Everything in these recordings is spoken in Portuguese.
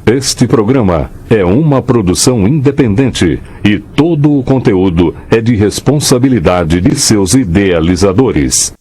Este programa é uma produção independente e todo o conteúdo é de responsabilidade de seus idealizadores.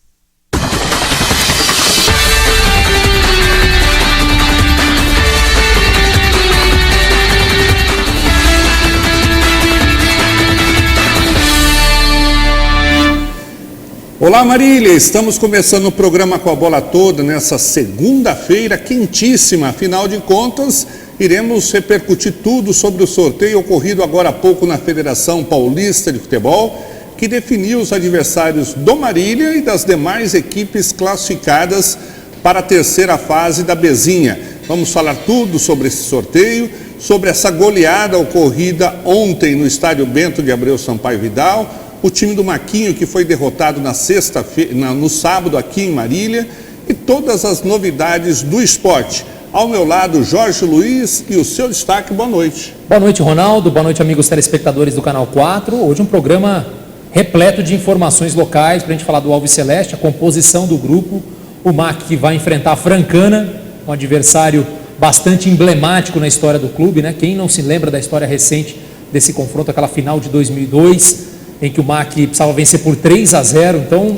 Olá Marília, estamos começando o programa Com a Bola Toda nessa segunda-feira quentíssima. Afinal de contas, iremos repercutir tudo sobre o sorteio ocorrido agora há pouco na Federação Paulista de Futebol, que definiu os adversários do Marília e das demais equipes classificadas para a terceira fase da Bezinha. Vamos falar tudo sobre esse sorteio, sobre essa goleada ocorrida ontem no estádio Bento de Abreu Sampaio Vidal, o time do Maquinho que foi derrotado no sábado aqui em Marília e todas as novidades do esporte. Ao meu lado, Jorge Luiz e o seu destaque. Boa noite. Boa noite, Ronaldo. Boa noite, amigos telespectadores do Canal 4. Hoje um programa repleto de informações locais para a gente falar do Alves Celeste, a composição do grupo, o MAC que vai enfrentar a Francana, um adversário bastante emblemático na história do clube, né? Quem não se lembra da história recente desse confronto, aquela final de 2002, em que o MAC precisava vencer por 3-0, então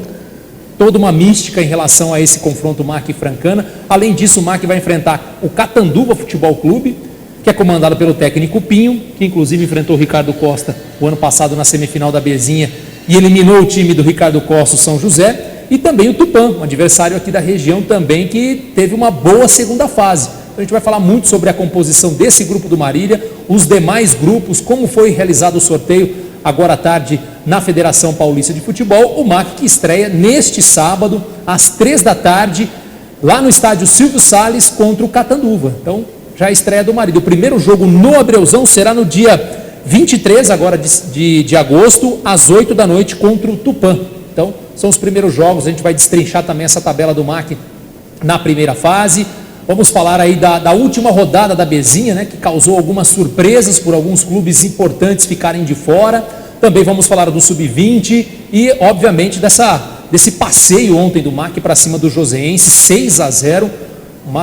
toda uma mística em relação a esse confronto MAC e Francana. Além disso, o MAC vai enfrentar o Catanduva Futebol Clube, que é comandado pelo técnico Pinho, que inclusive enfrentou o Ricardo Costa o ano passado na semifinal da Bezinha e eliminou o time do Ricardo Costa, o São José, e também o Tupã, um adversário aqui da região também que teve uma boa segunda fase. Então a gente vai falar muito sobre a composição desse grupo do Marília, os demais grupos, como foi realizado o sorteio agora à tarde na Federação Paulista de Futebol. O MAC que estreia neste sábado às 3 da tarde lá no estádio Silvio Salles contra o Catanduva. Então já a estreia do Marília. O primeiro jogo no Abreuzão será no dia 23 agora de agosto às 8 da noite contra o Tupã. Então são os primeiros jogos. A gente vai destrinchar também essa tabela do MAC na primeira fase. Vamos falar aí da última rodada da Bezinha, né, que causou algumas surpresas por alguns clubes importantes ficarem de fora. Também vamos falar do Sub-20 e, obviamente, desse passeio ontem do MAC para cima do Joseense, 6-0,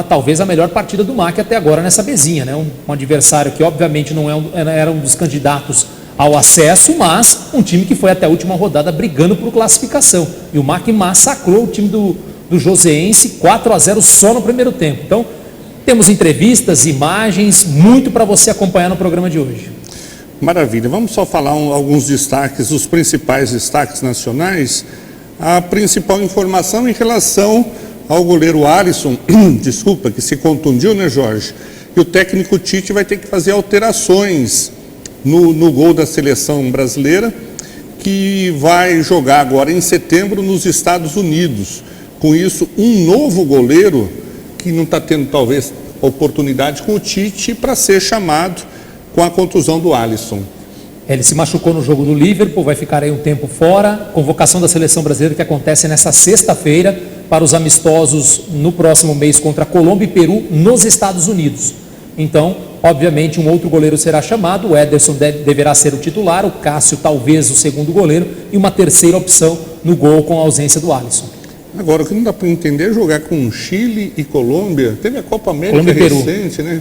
talvez a melhor partida do MAC até agora nessa Bezinha, né? Um adversário que, obviamente, não era um dos candidatos ao acesso, mas um time que foi até a última rodada brigando por classificação. E o MAC massacrou o time do Joseense, 4-0 só no primeiro tempo. Então, temos entrevistas, imagens, muito para você acompanhar no programa de hoje. Maravilha. Vamos só falar alguns destaques, os principais destaques nacionais. A principal informação em relação ao goleiro Alisson, que se contundiu, né, Jorge? E o técnico Tite vai ter que fazer alterações no gol da seleção brasileira, que vai jogar agora em setembro nos Estados Unidos. Com isso, um novo goleiro que não está tendo talvez oportunidade com o Tite para ser chamado com a contusão do Alisson. Ele se machucou no jogo do Liverpool, vai ficar aí um tempo fora. Convocação da seleção brasileira que acontece nessa sexta-feira para os amistosos no próximo mês contra Colômbia e Peru nos Estados Unidos. Então, obviamente, um outro goleiro será chamado. O Ederson deverá ser o titular, o Cássio talvez o segundo goleiro e uma terceira opção no gol com a ausência do Alisson. Agora, o que não dá para entender é jogar com Chile e Colômbia. Teve a Copa América recente, né?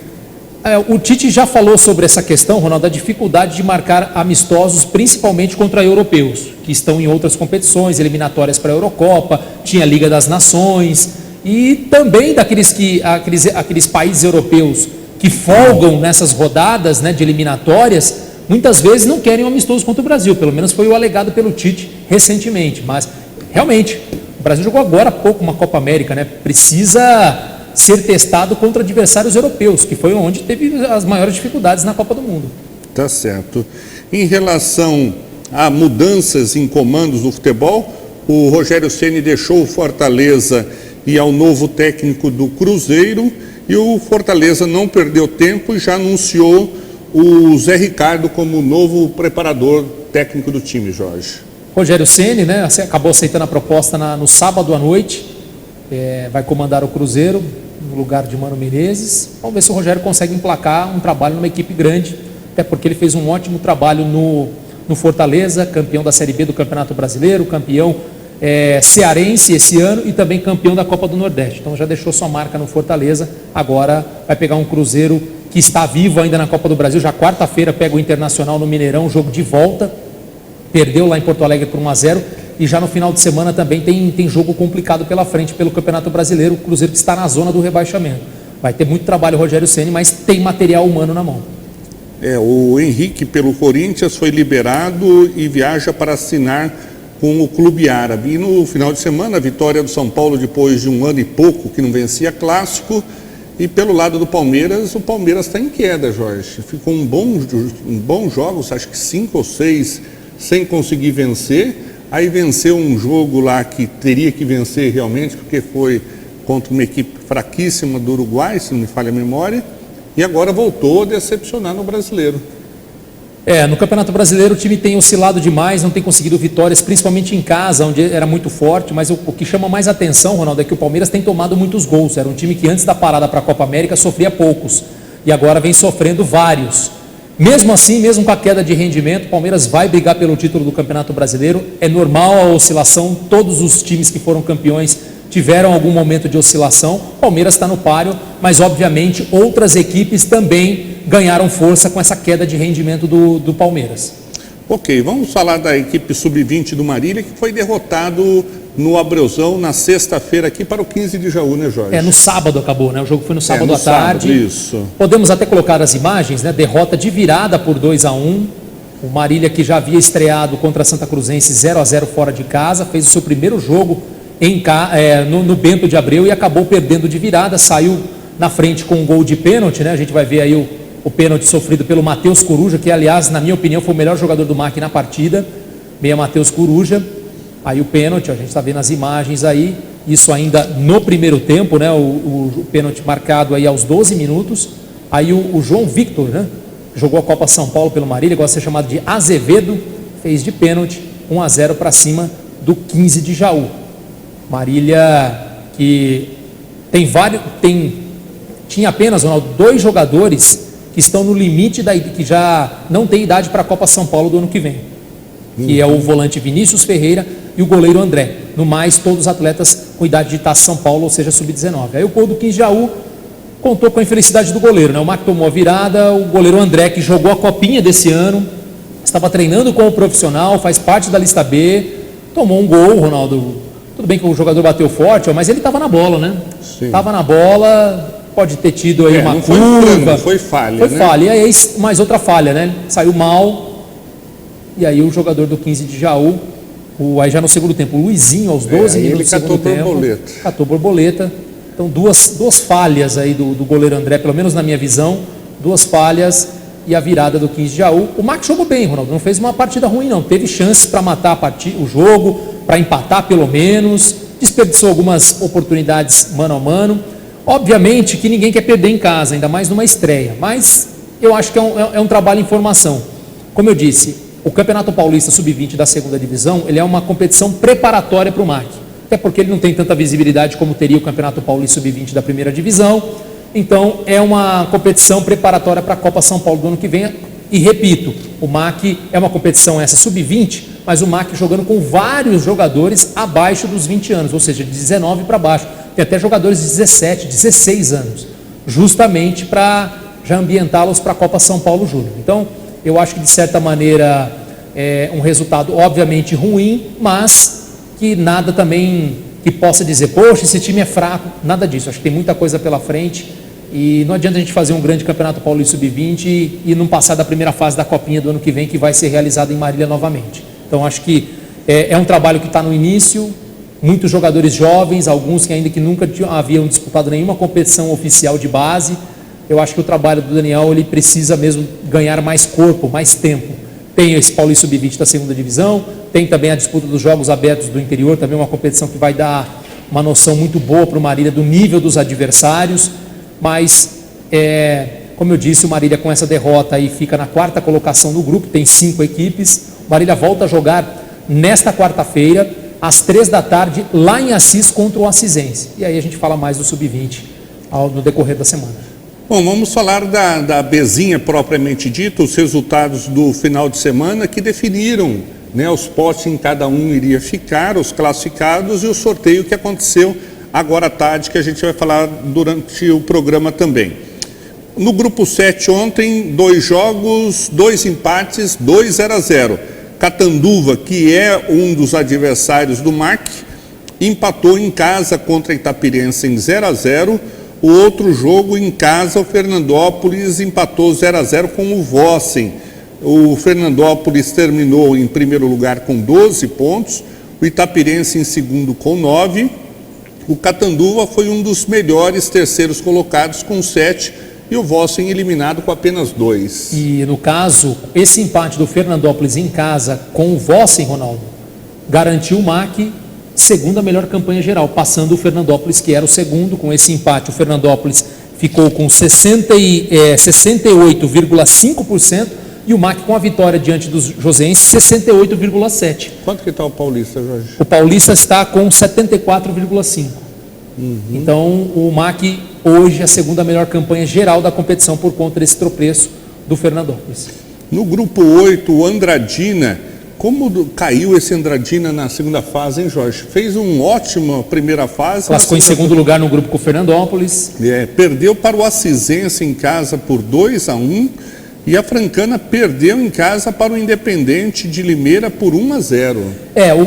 O Tite já falou sobre essa questão, Ronaldo, da dificuldade de marcar amistosos, principalmente contra europeus, que estão em outras competições, eliminatórias para a Eurocopa, tinha a Liga das Nações, e também aqueles países europeus que folgam nessas rodadas, né, de eliminatórias, muitas vezes não querem um amistoso contra o Brasil, pelo menos foi o alegado pelo Tite recentemente, mas realmente, o Brasil jogou agora há pouco uma Copa América, né, precisa ser testado contra adversários europeus, que foi onde teve as maiores dificuldades na Copa do Mundo. Tá certo. Em relação a mudanças em comandos do futebol, o Rogério Ceni deixou o Fortaleza e ao novo técnico do Cruzeiro, e o Fortaleza não perdeu tempo e já anunciou o Zé Ricardo como novo preparador técnico do time, Jorge. Rogério Ceni, né, acabou aceitando a proposta no sábado à noite, vai comandar o Cruzeiro no lugar de Mano Menezes. Vamos ver se o Rogério consegue emplacar um trabalho numa equipe grande, até porque ele fez um ótimo trabalho no Fortaleza, campeão da Série B do Campeonato Brasileiro, campeão cearense esse ano e também campeão da Copa do Nordeste. Então já deixou sua marca no Fortaleza, agora vai pegar um Cruzeiro que que está vivo ainda na Copa do Brasil. Já quarta-feira pega o Internacional no Mineirão, jogo de volta. Perdeu lá em Porto Alegre por 1-0. E já no final de semana também tem jogo complicado pela frente pelo Campeonato Brasileiro. O Cruzeiro que está na zona do rebaixamento. Vai ter muito trabalho o Rogério Ceni, mas tem material humano na mão. O Henrique, pelo Corinthians, foi liberado e viaja para assinar com o clube árabe. E no final de semana, a vitória do São Paulo, depois de 1 ano e pouco que não vencia clássico. E pelo lado do Palmeiras, o Palmeiras está em queda, Jorge. Ficou um bom jogos, acho que 5 ou 6, sem conseguir vencer. Aí venceu um jogo lá que teria que vencer realmente, porque foi contra uma equipe fraquíssima do Uruguai, se não me falha a memória. E agora voltou a decepcionar no Brasileiro. No Campeonato Brasileiro o time tem oscilado demais, não tem conseguido vitórias, principalmente em casa, onde era muito forte, mas o que chama mais atenção, Ronaldo, é que o Palmeiras tem tomado muitos gols. Era um time que antes da parada para a Copa América sofria poucos, e agora vem sofrendo vários. Mesmo assim, mesmo com a queda de rendimento, o Palmeiras vai brigar pelo título do Campeonato Brasileiro. É normal a oscilação, todos os times que foram campeões tiveram algum momento de oscilação. O Palmeiras está no páreo, mas obviamente outras equipes também ganharam força com essa queda de rendimento do Palmeiras. Ok, vamos falar da equipe sub-20 do Marília, que foi derrotado no Abreuzão na sexta-feira aqui para o 15 de Jaú, né, Jorge? No sábado acabou, né? O jogo foi no sábado à tarde. Sábado, isso. Podemos até colocar as imagens, né? Derrota de virada por 2-1. O Marília, que já havia estreado contra a Santa Cruzense 0-0 fora de casa, fez o seu primeiro jogo no Bento de Abreu e acabou perdendo de virada. Saiu na frente com um gol de pênalti, né? A gente vai ver aí o pênalti sofrido pelo Matheus Coruja, que aliás, na minha opinião, foi o melhor jogador do MAC na partida. Meia Matheus Coruja. Aí o pênalti, a gente está vendo as imagens aí, isso ainda no primeiro tempo, né? O pênalti marcado aí aos 12 minutos. Aí o João Victor, né? Jogou a Copa São Paulo pelo Marília, gosta de ser chamado de Azevedo, fez de pênalti, 1-0 para cima do 15 de Jaú. Marília que tinha apenas, Ronaldo, 2 jogadores que estão no limite que já não tem idade para a Copa São Paulo do ano que vem, que é o volante Vinícius Ferreira e o goleiro André. No mais, todos os atletas com idade de Taça São Paulo, ou seja, sub-19. Aí o gol do 15 de Jaú contou com a infelicidade do goleiro, né? O MAC tomou a virada, o goleiro André, que jogou a copinha desse ano, estava treinando como profissional, faz parte da lista B, tomou um gol, Ronaldo. Tudo bem que o jogador bateu forte, mas ele estava na bola, né? Estava na bola, pode ter tido aí uma curva. Foi falha, Foi falha, e aí mais outra falha, né? Saiu mal, e aí o jogador do 15 de Jaú, aí já no segundo tempo, o Luizinho, aos 12 minutos do segundo tempo, catou borboleta. Então duas falhas aí do goleiro André, pelo menos na minha visão, 2 falhas e a virada do 15 de Jaú. O MAC jogou bem, Ronaldo, não fez uma partida ruim não, teve chances para matar o jogo, para empatar pelo menos, desperdiçou algumas oportunidades mano a mano. Obviamente que ninguém quer perder em casa, ainda mais numa estreia, mas eu acho que é um trabalho em formação. Como eu disse, o Campeonato Paulista Sub-20 da segunda divisão, ele é uma competição preparatória para o MAC, até porque ele não tem tanta visibilidade como teria o Campeonato Paulista Sub-20 da primeira divisão. Então é uma competição preparatória para a Copa São Paulo do ano que vem. E repito, o MAC é uma competição essa sub-20, mas o MAC jogando com vários jogadores abaixo dos 20 anos, ou seja, de 19 para baixo. Tem até jogadores de 17, 16 anos, justamente para já ambientá-los para a Copa São Paulo Júnior. Então, eu acho que de certa maneira é um resultado obviamente ruim, mas que nada também que possa dizer, poxa, esse time é fraco, nada disso. Acho que tem muita coisa pela frente. E não adianta a gente fazer um grande Campeonato Paulista Sub-20 e não passar da primeira fase da Copinha do ano que vem, que vai ser realizada em Marília novamente. Então acho que é um trabalho que está no início, muitos jogadores jovens, alguns que nunca haviam disputado nenhuma competição oficial de base. Eu acho que o trabalho do Daniel, ele precisa mesmo ganhar mais corpo, mais tempo. Tem esse Paulista Sub-20 da segunda divisão, tem também a disputa dos Jogos Abertos do Interior, também uma competição que vai dar uma noção muito boa para o Marília do nível dos adversários. Mas, como eu disse, o Marília com essa derrota aí fica na 4ª colocação do grupo, tem 5 equipes. O Marília volta a jogar nesta quarta-feira, às 3 da tarde, lá em Assis contra o Assisense. E aí a gente fala mais do Sub-20 no decorrer da semana. Bom, vamos falar da Bezinha propriamente dita, os resultados do final de semana que definiram, né, os postos em cada um iria ficar, os classificados e o sorteio que aconteceu agora à tarde, que a gente vai falar durante o programa também. No grupo 7 ontem, 2 jogos, 2 empates, 2 0-0. Catanduva, que é um dos adversários do MAC, empatou em casa contra a Itapirense em 0-0. O outro jogo em casa, o Fernandópolis empatou 0-0 com o Vossen. O Fernandópolis terminou em primeiro lugar com 12 pontos, o Itapirense em segundo com 9. O Catanduva foi um dos melhores terceiros colocados com 7 e o Vossen eliminado com apenas 2. E no caso, esse empate do Fernandópolis em casa com o Vossen, Ronaldo, garantiu o MAC segunda melhor campanha geral, passando o Fernandópolis, que era o segundo. Com esse empate, o Fernandópolis ficou com 68,5% e o MAC com a vitória diante dos joseenses, 68,7%. Quanto que está o Paulista, Jorge? O Paulista está com 74,5%. Então, o MAC hoje é a segunda melhor campanha geral da competição por conta desse tropeço do Fernandópolis. No grupo 8, o Andradina. Como caiu esse Andradina na segunda fase, hein, Jorge? Fez uma ótima primeira fase. Classificou em segundo lugar no grupo com o Fernandópolis. Perdeu para o Assisense em casa por 2-1 e a Francana perdeu em casa para o Independente de Limeira por 1-0.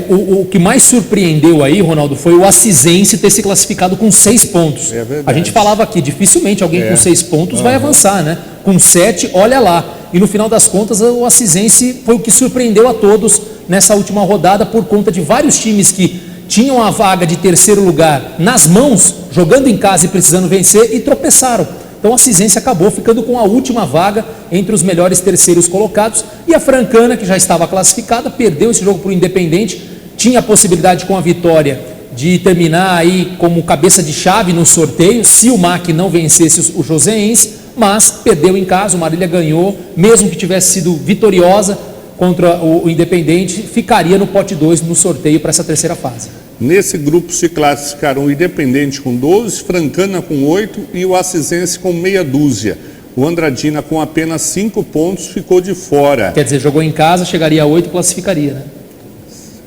O que mais surpreendeu aí, Ronaldo, foi o Assisense ter se classificado com 6 pontos. É verdade. A gente falava aqui, dificilmente alguém com 6 pontos vai avançar, né? Com 7, olha lá. E no final das contas, o Assisense foi o que surpreendeu a todos nessa última rodada por conta de vários times que tinham a vaga de terceiro lugar nas mãos, jogando em casa e precisando vencer, e tropeçaram. Então, o Assisense acabou ficando com a última vaga entre os melhores terceiros colocados. E a Francana, que já estava classificada, perdeu esse jogo para o Independente. Tinha a possibilidade, com a vitória, de terminar aí como cabeça de chave no sorteio, se o MAC não vencesse o joseense, mas perdeu em casa. O Marília ganhou, mesmo que tivesse sido vitoriosa contra o Independente, ficaria no pote 2 no sorteio para essa terceira fase. Nesse grupo se classificaram o Independente com 12, Francana com 8 e o Assisense com meia dúzia. O Andradina, com apenas 5 pontos, ficou de fora. Quer dizer, jogou em casa, chegaria a 8 e classificaria, né?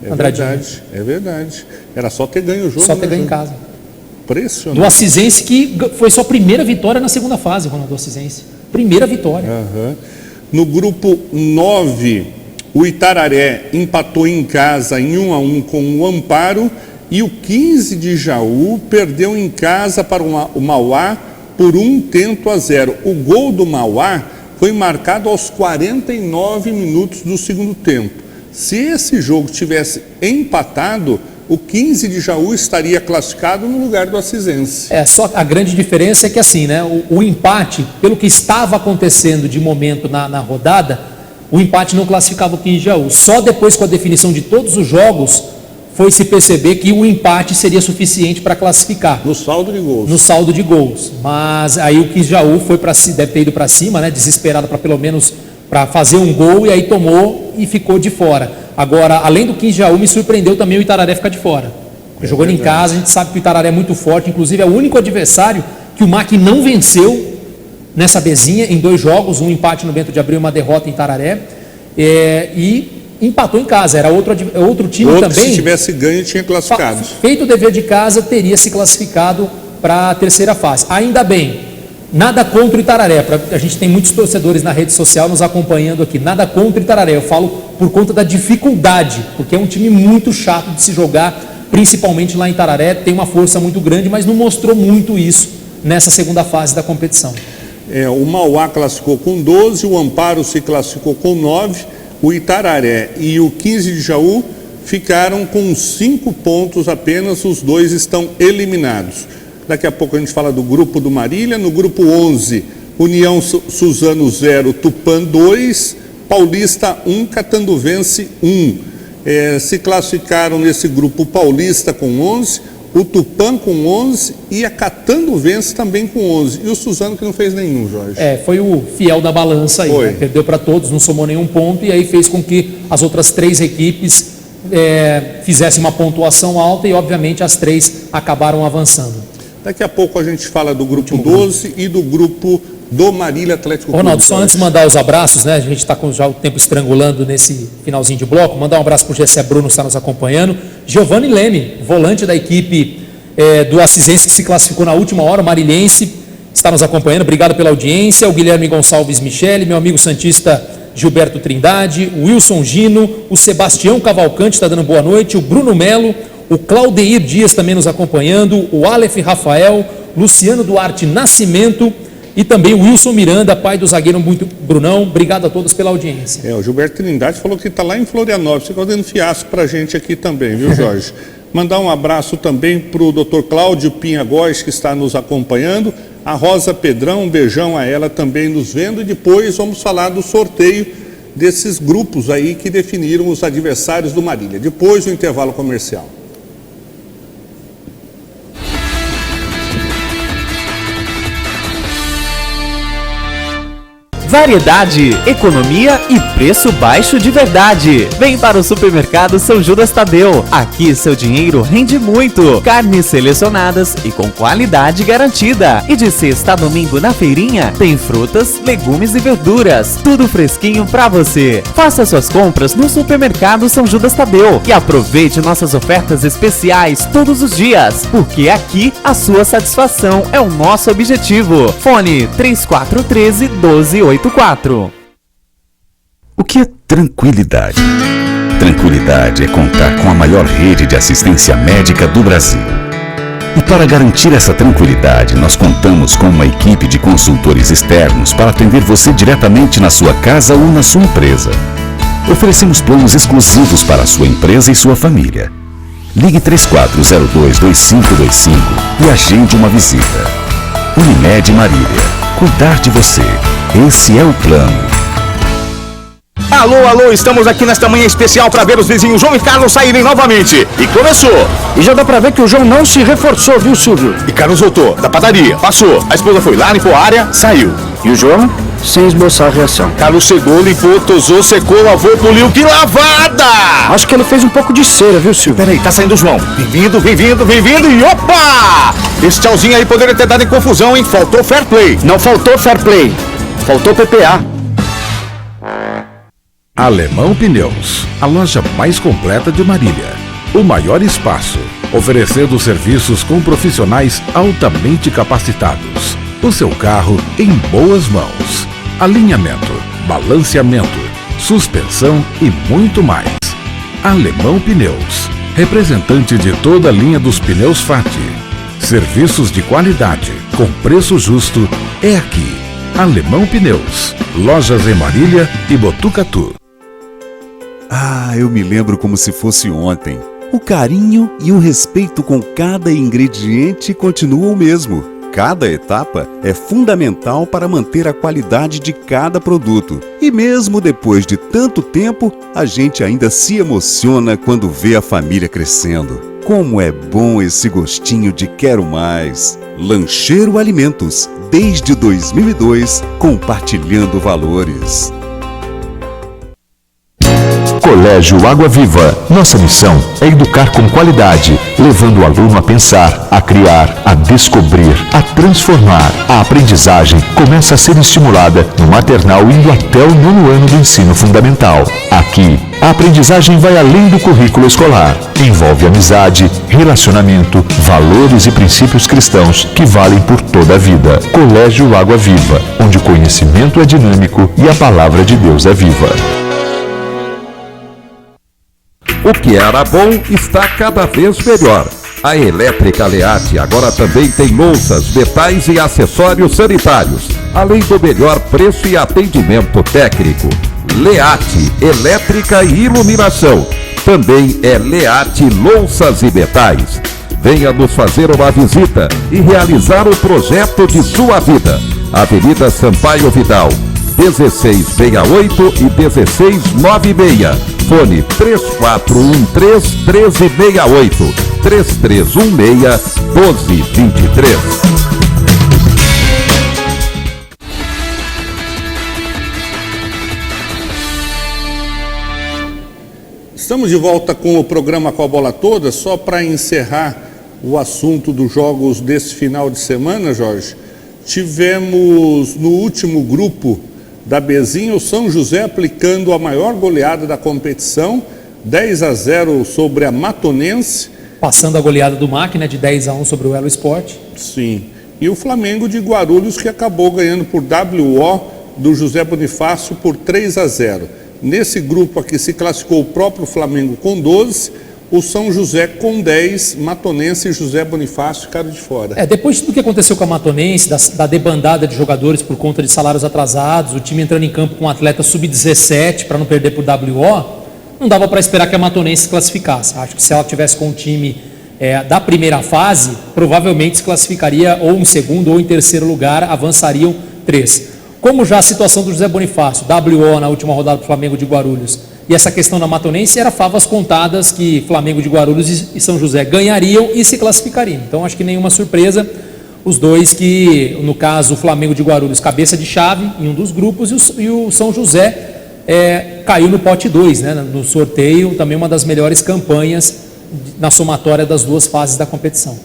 É verdade. Era só ter ganho o jogo. Só ter ganho em casa. Impressionante. Do Assisense, que foi sua primeira vitória na segunda fase, Ronaldo, do Assisense. Primeira vitória. No grupo 9, o Itararé empatou em casa em 1-1 com o Amparo e o 15 de Jaú perdeu em casa para o Mauá por 1-0. O gol do Mauá foi marcado aos 49 minutos do segundo tempo. Se esse jogo tivesse empatado, o 15 de Jaú estaria classificado no lugar do Assisense. Só a grande diferença é que assim, né, o empate, pelo que estava acontecendo de momento na rodada, o empate não classificava o 15 de Jaú. Só depois, com a definição de todos os jogos, foi se perceber que o empate seria suficiente para classificar. No saldo de gols. No saldo de gols. Mas aí o 15 de Jaú foi deve ter ido para cima, né, desesperado para pelo menos para fazer um gol, e aí tomou e ficou de fora. Agora, além do 15 de Jaú, me surpreendeu também o Itararé ficar de fora. Jogando em casa, a gente sabe que o Itararé é muito forte, inclusive é o único adversário que o MAC não venceu nessa Bezinha em 2 jogos, um empate no Bento de Abril e uma derrota em Itararé, e empatou em casa. Era outro time também. Se tivesse ganho, tinha classificado. Feito o dever de casa, teria se classificado para a terceira fase. Ainda bem. Nada contra o Itararé, a gente tem muitos torcedores na rede social nos acompanhando aqui, nada contra o Itararé, eu falo por conta da dificuldade, porque é um time muito chato de se jogar, principalmente lá em Itararé, tem uma força muito grande, mas não mostrou muito isso nessa segunda fase da competição. O Mauá classificou com 12, o Amparo se classificou com 9, o Itararé e o 15 de Jaú ficaram com 5 pontos apenas, os 2 estão eliminados. Daqui a pouco a gente fala do grupo do Marília. No grupo 11, União Suzano 0, Tupã 2, Paulista 1, Catanduvense 1. Se classificaram nesse grupo o Paulista com 11, o Tupã com 11 e a Catanduvense também com 11. E o Suzano que não fez nenhum, Jorge. Foi o fiel da balança aí, né? Perdeu para todos, não somou nenhum ponto, e aí fez com que as outras 3 equipes fizessem uma pontuação alta e, obviamente, as 3 acabaram avançando. Daqui a pouco a gente fala do grupo 12 e do grupo do Marília Atlético Clube. Ronaldo, só antes de mandar os abraços, né? A gente está com já o tempo estrangulando nesse finalzinho de bloco. Mandar um abraço para o Gessé Bruno, que está nos acompanhando. Giovanni Leme, volante da equipe do Assisense, que se classificou na última hora, o marilhense. está nos acompanhando, obrigado pela audiência. O Guilherme Gonçalves Michele, meu amigo santista Gilberto Trindade, o Wilson Gino, o Sebastião Cavalcante está dando boa noite, o Bruno Melo, o Claudeir Dias também nos acompanhando, o Aleph Rafael, Luciano Duarte Nascimento e também o Wilson Miranda, pai do zagueiro Brunão. Obrigado a todos pela audiência. O Gilberto Trindade falou que está lá em Florianópolis, fica dando fiasco para a gente aqui também, viu, Jorge? Mandar um abraço também para o Dr. Cláudio Pinhagóis, que está nos acompanhando, a Rosa Pedrão, um beijão a ela também nos vendo, e depois vamos falar do sorteio desses grupos aí que definiram os adversários do Marília, depois do intervalo comercial. Variedade, economia e preço baixo de verdade. Vem para o Supermercado São Judas Tadeu. Aqui seu dinheiro rende muito. Carnes selecionadas e com qualidade garantida. E de sexta a domingo na feirinha tem frutas, legumes e verduras. Tudo fresquinho para você. Faça suas compras no Supermercado São Judas Tadeu e aproveite nossas ofertas especiais todos os dias, porque aqui a sua satisfação é o nosso objetivo. Fone 3413-1284. O que é tranquilidade? Tranquilidade é contar com a maior rede de assistência médica do Brasil. E para garantir essa tranquilidade, nós contamos com uma equipe de consultores externos para atender você diretamente na sua casa ou na sua empresa. Oferecemos planos exclusivos para a sua empresa e sua família. Ligue 3402-2525 e agende uma visita. Unimed Marília. Cuidar de você. Esse é o plano. Alô, estamos aqui nesta manhã especial para ver os vizinhos João e Carlos saírem novamente. E começou. E já dá pra ver que o João não se reforçou, viu, Silvio? E Carlos voltou da padaria, passou. A esposa foi lá, limpou a área, saiu. E o João, sem esboçar a reação. Carlos chegou, limpou, tosou, secou, lavou, poliu. Que lavada! Acho que ele fez um pouco de cera, viu, Silvio? Peraí, tá saindo o João. Bem-vindo e opa! Esse tchauzinho aí poderia ter dado em confusão, hein? Faltou fair play. Não faltou fair play, faltou PPA. Alemão Pneus, a loja mais completa de Marília. O maior espaço, oferecendo serviços com profissionais altamente capacitados. O seu carro em boas mãos. Alinhamento, balanceamento, suspensão e muito mais. Alemão Pneus, representante de toda a linha dos pneus FAT. Serviços de qualidade, com preço justo, é aqui. Alemão Pneus, lojas em Marília e Botucatu. Eu me lembro como se fosse ontem. O carinho e o respeito com cada ingrediente continuam o mesmo. Cada etapa é fundamental para manter a qualidade de cada produto. E mesmo depois de tanto tempo, a gente ainda se emociona quando vê a família crescendo. Como é bom esse gostinho de quero mais. Lancheiro Alimentos, desde 2002, compartilhando valores. Colégio Água Viva. Nossa missão é educar com qualidade, levando o aluno a pensar, a criar, a descobrir, a transformar. A aprendizagem começa a ser estimulada no maternal indo até o 9º ano do ensino fundamental. Aqui, a aprendizagem vai além do currículo escolar. Envolve amizade, relacionamento, valores e princípios cristãos que valem por toda a vida. Colégio Água Viva, onde o conhecimento é dinâmico e a palavra de Deus é viva. O que era bom está cada vez melhor. A Elétrica Leate agora também tem louças, metais e acessórios sanitários, além do melhor preço e atendimento técnico. Leate, elétrica e iluminação. Também é Leate Louças e Metais. Venha nos fazer uma visita e realizar o projeto de sua vida. Avenida Sampaio Vidal, 1668 e 1696. Fone 3413-1368, 3316-1223. Estamos de volta com o programa Com a Bola Toda. Só para encerrar o assunto dos jogos desse final de semana, Jorge, tivemos no último grupo da Bezinha o São José aplicando a maior goleada da competição, 10-0 sobre a Matonense. Passando a goleada do MAC, né, de 10-1 sobre o Elo Sport. Sim. E o Flamengo de Guarulhos, que acabou ganhando por WO do José Bonifácio por 3-0. Nesse grupo aqui se classificou o próprio Flamengo com 12, o São José com 10, Matonense e José Bonifácio ficaram de fora. Depois de tudo que aconteceu com a Matonense, da debandada de jogadores por conta de salários atrasados, o time entrando em campo com um atleta sub-17 para não perder por WO, não dava para esperar que a Matonense se classificasse. Acho que se ela tivesse com o time da primeira fase, provavelmente se classificaria ou em segundo ou em terceiro lugar, avançariam 3. Como já a situação do José Bonifácio, WO na última rodada do Flamengo de Guarulhos, e essa questão da Matonense era favas contadas que Flamengo de Guarulhos e São José ganhariam e se classificariam. Então acho que nenhuma surpresa, os dois que, no caso o Flamengo de Guarulhos, cabeça de chave em um dos grupos, e o São José caiu no pote 2, né, no sorteio, também uma das melhores campanhas na somatória das duas fases da competição.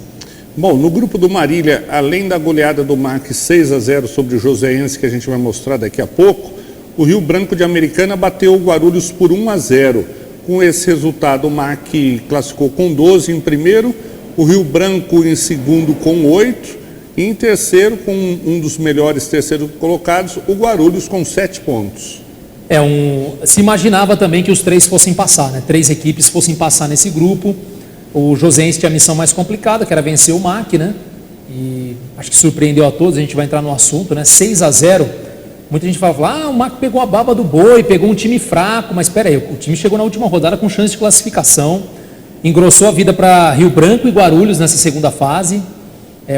Bom, no grupo do Marília, além da goleada do MAC 6-0 sobre o Joséense, que a gente vai mostrar daqui a pouco, o Rio Branco de Americana bateu o Guarulhos por 1-0. Com esse resultado, o MAC classificou com 12 em primeiro, o Rio Branco em segundo com 8, e em terceiro, com um dos melhores terceiros colocados, o Guarulhos com 7 pontos. Se imaginava também que os 3 fossem passar, né? 3 equipes fossem passar nesse grupo. O Joséense tinha a missão mais complicada, que era vencer o MAC, né? E acho que surpreendeu a todos, a gente vai entrar no assunto, né? 6-0. Muita gente fala, o MAC pegou a baba do boi, pegou um time fraco, mas espera aí, o time chegou na última rodada com chance de classificação, engrossou a vida para Rio Branco e Guarulhos nessa segunda fase.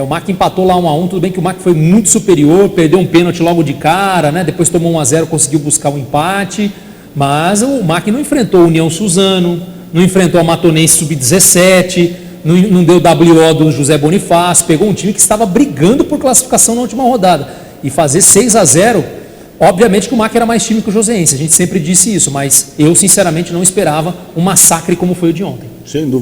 O MAC empatou lá 1-1, tudo bem que o MAC foi muito superior, perdeu um pênalti logo de cara, né? Depois tomou 1-0, conseguiu buscar o empate, mas o MAC não enfrentou o União Suzano, não enfrentou a Matonense Sub-17, não deu WO do José Bonifácio, pegou um time que estava brigando por classificação na última rodada. E fazer 6-0, obviamente que o MAC era mais time que o Joséense, a gente sempre disse isso, mas eu sinceramente não esperava um massacre como foi o de ontem.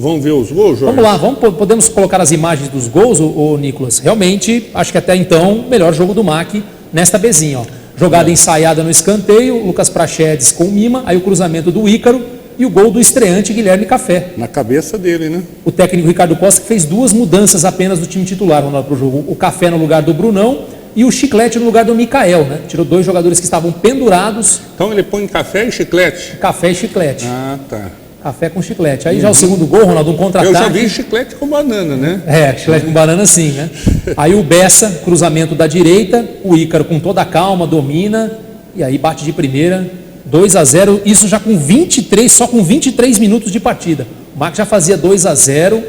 Vamos ver os gols, Jorge? Vamos lá, podemos colocar as imagens dos gols, ô Nicolas? Realmente, acho que até então, melhor jogo do MAC nesta bezinha. Ó. Jogada ensaiada no escanteio, Lucas Prachedes com o Mima, aí o cruzamento do Ícaro e o gol do estreante Guilherme Café. Na cabeça dele, né? O técnico Ricardo Costa que fez 2 mudanças apenas do time titular para o jogo. O Café no lugar do Brunão e o Chiclete no lugar do Micael, né? Tirou 2 jogadores que estavam pendurados. Então ele põe café e chiclete? Café e chiclete. Ah, tá. Café com chiclete. Aí já o segundo gol, Ronaldo, um contra-ataque. Eu já vi chiclete com banana, né? Chiclete com banana sim, né? Aí o Bessa, cruzamento da direita, o Ícaro com toda a calma, domina, e aí bate de primeira, 2-0, isso já com 23 minutos de partida. O MAC já fazia 2-0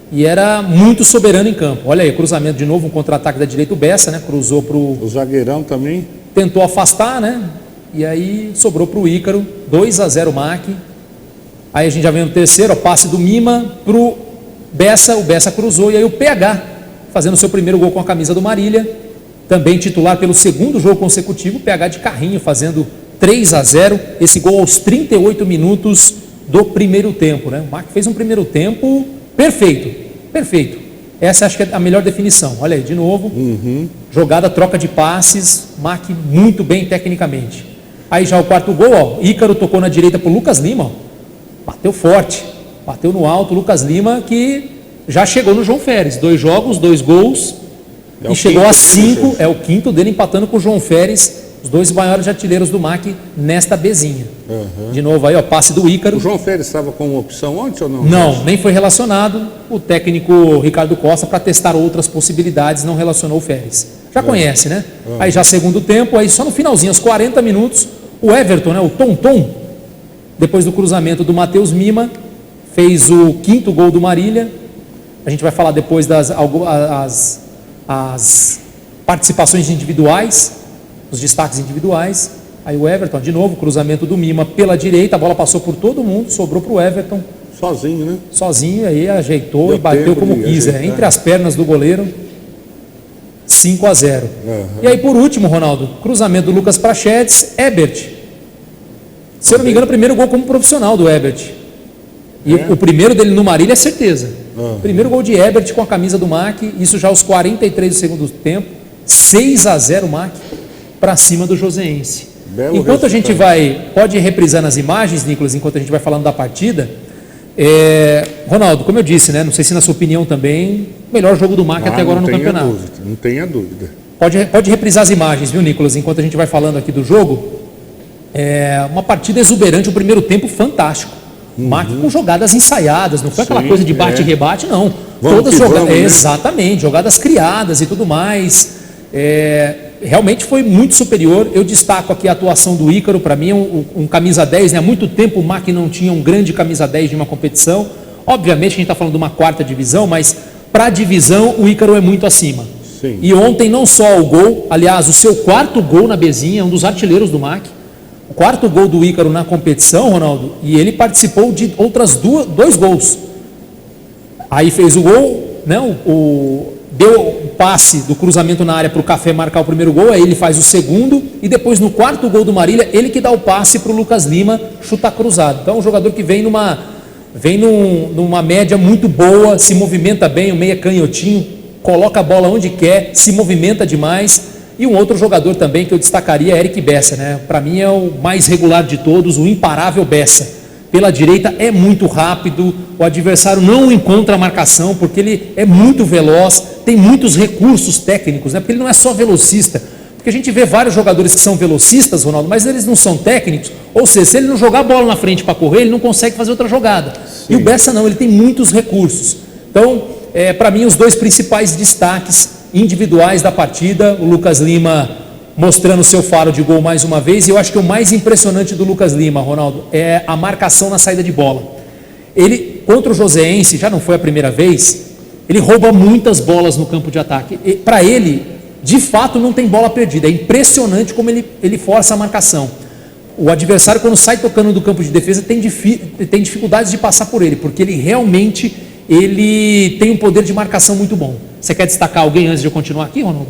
e era muito soberano em campo. Olha aí, cruzamento de novo, um contra-ataque da direita, o Bessa, né? Cruzou pro... O zagueirão também. Tentou afastar, né? E aí sobrou pro Ícaro, 2-0 MAC. Aí a gente já vem no terceiro, passe do Mima pro Bessa, o Bessa cruzou, e aí o PH, fazendo seu primeiro gol com a camisa do Marília, também titular pelo segundo jogo consecutivo, o PH de carrinho, fazendo 3-0, esse gol aos 38 minutos do primeiro tempo, né? O MAC fez um primeiro tempo perfeito. Essa acho que é a melhor definição. Olha aí, de novo, jogada, troca de passes, MAC muito bem tecnicamente. Aí já o quarto gol, ó, Ícaro tocou na direita pro Lucas Lima, ó. Bateu forte, bateu no alto, Lucas Lima, que já chegou no João Férez. 2 jogos, 2 gols, e chegou a 5, é o quinto dele, empatando com o João Férez, os 2 maiores artilheiros do MAC nesta bezinha. De novo aí, ó, passe do Ícaro. O João Férez estava como opção ontem ou não? Não, nem foi relacionado. O técnico Ricardo Costa, para testar outras possibilidades, não relacionou o Férez. Já conhece, né? Aí já segundo tempo, aí só no finalzinho, aos 40 minutos, o Everton, né, o Tonton, depois do cruzamento do Matheus Mima, fez o 5º gol do Marília. A gente vai falar depois das as participações individuais, os destaques individuais. Aí o Everton, de novo, cruzamento do Mima pela direita, a bola passou por todo mundo, sobrou para o Everton. Sozinho, né? Sozinho, aí ajeitou e bateu como quis, entre as pernas do goleiro. 5-0. E aí por último, Ronaldo, cruzamento do Lucas Prachedes, Ebert. Se eu não me engano, o primeiro gol como profissional do Ebert. E o primeiro dele no Marília é certeza. Primeiro gol de Ebert com a camisa do MAC, isso já aos 43 do segundo tempo. 6-0 MAC para cima do Joséense. Enquanto a gente pode reprisar nas imagens, Nicolas, enquanto a gente vai falando da partida. Ronaldo, como eu disse, né? Não sei se na sua opinião também, melhor jogo do MAC até agora no campeonato. Não tenha dúvida. Pode reprisar as imagens, viu, Nicolas, enquanto a gente vai falando aqui do jogo. É uma partida exuberante, o primeiro tempo fantástico. MAC com jogadas ensaiadas, não foi aquela coisa de bate e rebate, não. Todas jogadas, né? Exatamente, jogadas criadas e tudo mais. Realmente foi muito superior. Eu destaco aqui a atuação do Ícaro, para mim é um camisa 10, né? Há muito tempo o MAC não tinha um grande camisa 10 de uma competição. Obviamente a gente está falando de uma 4ª divisão, mas para a divisão o Ícaro é muito acima. Sim. E ontem não só o gol, aliás, o seu 4º gol na Bezinha, um dos artilheiros do MAC. O 4º gol do Ícaro na competição, Ronaldo, e ele participou de outras 2 gols. Aí fez o gol, né? Deu o passe do cruzamento na área para o Café marcar o primeiro gol, aí ele faz o segundo, e depois no 4º gol do Marília, ele que dá o passe para o Lucas Lima chutar cruzado. Então é um jogador que vem numa média muito boa, se movimenta bem, o meia canhotinho, coloca a bola onde quer, se movimenta demais. E um outro jogador também que eu destacaria é Eric Bessa, né? Para mim é o mais regular de todos, o imparável Bessa. Pela direita é muito rápido, o adversário não encontra a marcação, porque ele é muito veloz, tem muitos recursos técnicos, né? Porque ele não é só velocista. Porque a gente vê vários jogadores que são velocistas, Ronaldo, mas eles não são técnicos. Ou seja, se ele não jogar a bola na frente para correr, ele não consegue fazer outra jogada. Sim. E o Bessa não, ele tem muitos recursos. Então, para mim, os 2 principais destaques individuais da partida, o Lucas Lima mostrando o seu faro de gol mais uma vez, e eu acho que o mais impressionante do Lucas Lima, Ronaldo, é a marcação na saída de bola. Ele, contra o Joseense, já não foi a primeira vez, ele rouba muitas bolas no campo de ataque. Para ele, de fato, não tem bola perdida, é impressionante como ele força a marcação. O adversário, quando sai tocando do campo de defesa, tem dificuldades de passar por ele, porque ele realmente tem um poder de marcação muito bom. Você quer destacar alguém antes de eu continuar aqui, Ronaldo?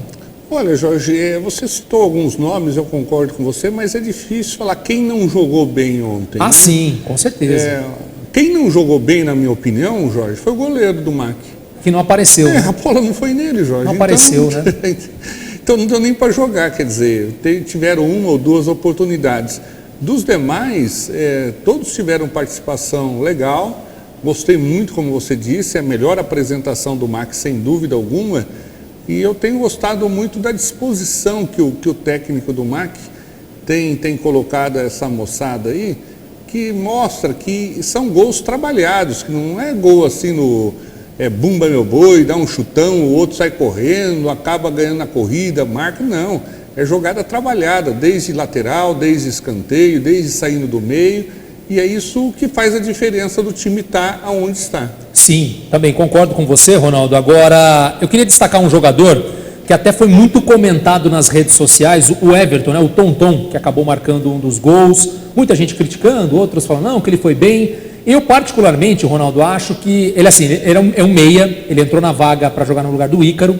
Olha, Jorge, você citou alguns nomes, eu concordo com você, mas é difícil falar quem não jogou bem ontem. Ah, né? Sim, com certeza. Quem não jogou bem, na minha opinião, Jorge, foi o goleiro do MAC. Que não apareceu. A bola não foi nele, Jorge. Não apareceu, né? Então não deu nem para jogar, quer dizer, tiveram 1 ou 2 oportunidades. Dos demais, todos tiveram participação legal. Gostei muito, como você disse, é a melhor apresentação do MAC, sem dúvida alguma. E eu tenho gostado muito da disposição que o técnico do MAC tem colocado essa moçada aí, que mostra que são gols trabalhados, que não é gol assim no bumba meu boi, dá um chutão, o outro sai correndo, acaba ganhando a corrida, marca, não. É jogada trabalhada, desde lateral, desde escanteio, desde saindo do meio. E é isso que faz a diferença do time estar onde está. Sim, também concordo com você, Ronaldo. Agora, eu queria destacar um jogador que até foi muito comentado nas redes sociais, o Everton, né? O Tonton, que acabou marcando um dos gols. Muita gente criticando, outros falando, não, que ele foi bem. Eu, particularmente, Ronaldo, acho que ele é um meia, ele entrou na vaga para jogar no lugar do Ícaro.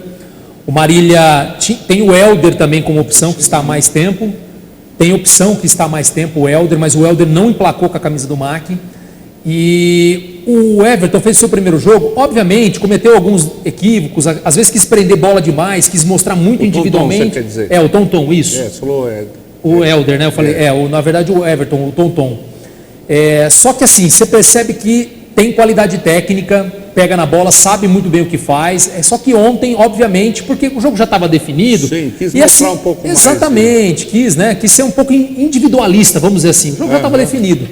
O Marília tem o Helder também como opção, que está há mais tempo. Tem opção que está há mais tempo, o Helder, mas o Helder não emplacou com a camisa do MAC. E o Everton fez seu primeiro jogo, obviamente, cometeu alguns equívocos, às vezes quis prender bola demais, quis mostrar muito individualmente. Tonton, você quer dizer? O Tonton, isso. Você falou o Helder. O Helder, né? Eu falei, na verdade o Everton, o Tonton. Só que assim, você percebe que tem qualidade técnica, pega na bola, sabe muito bem o que faz. Só que ontem, obviamente, porque o jogo já estava definido. Sim, quis mostrar assim, um pouco exatamente, mais. Quis ser um pouco individualista, vamos dizer assim. O jogo já estava definido.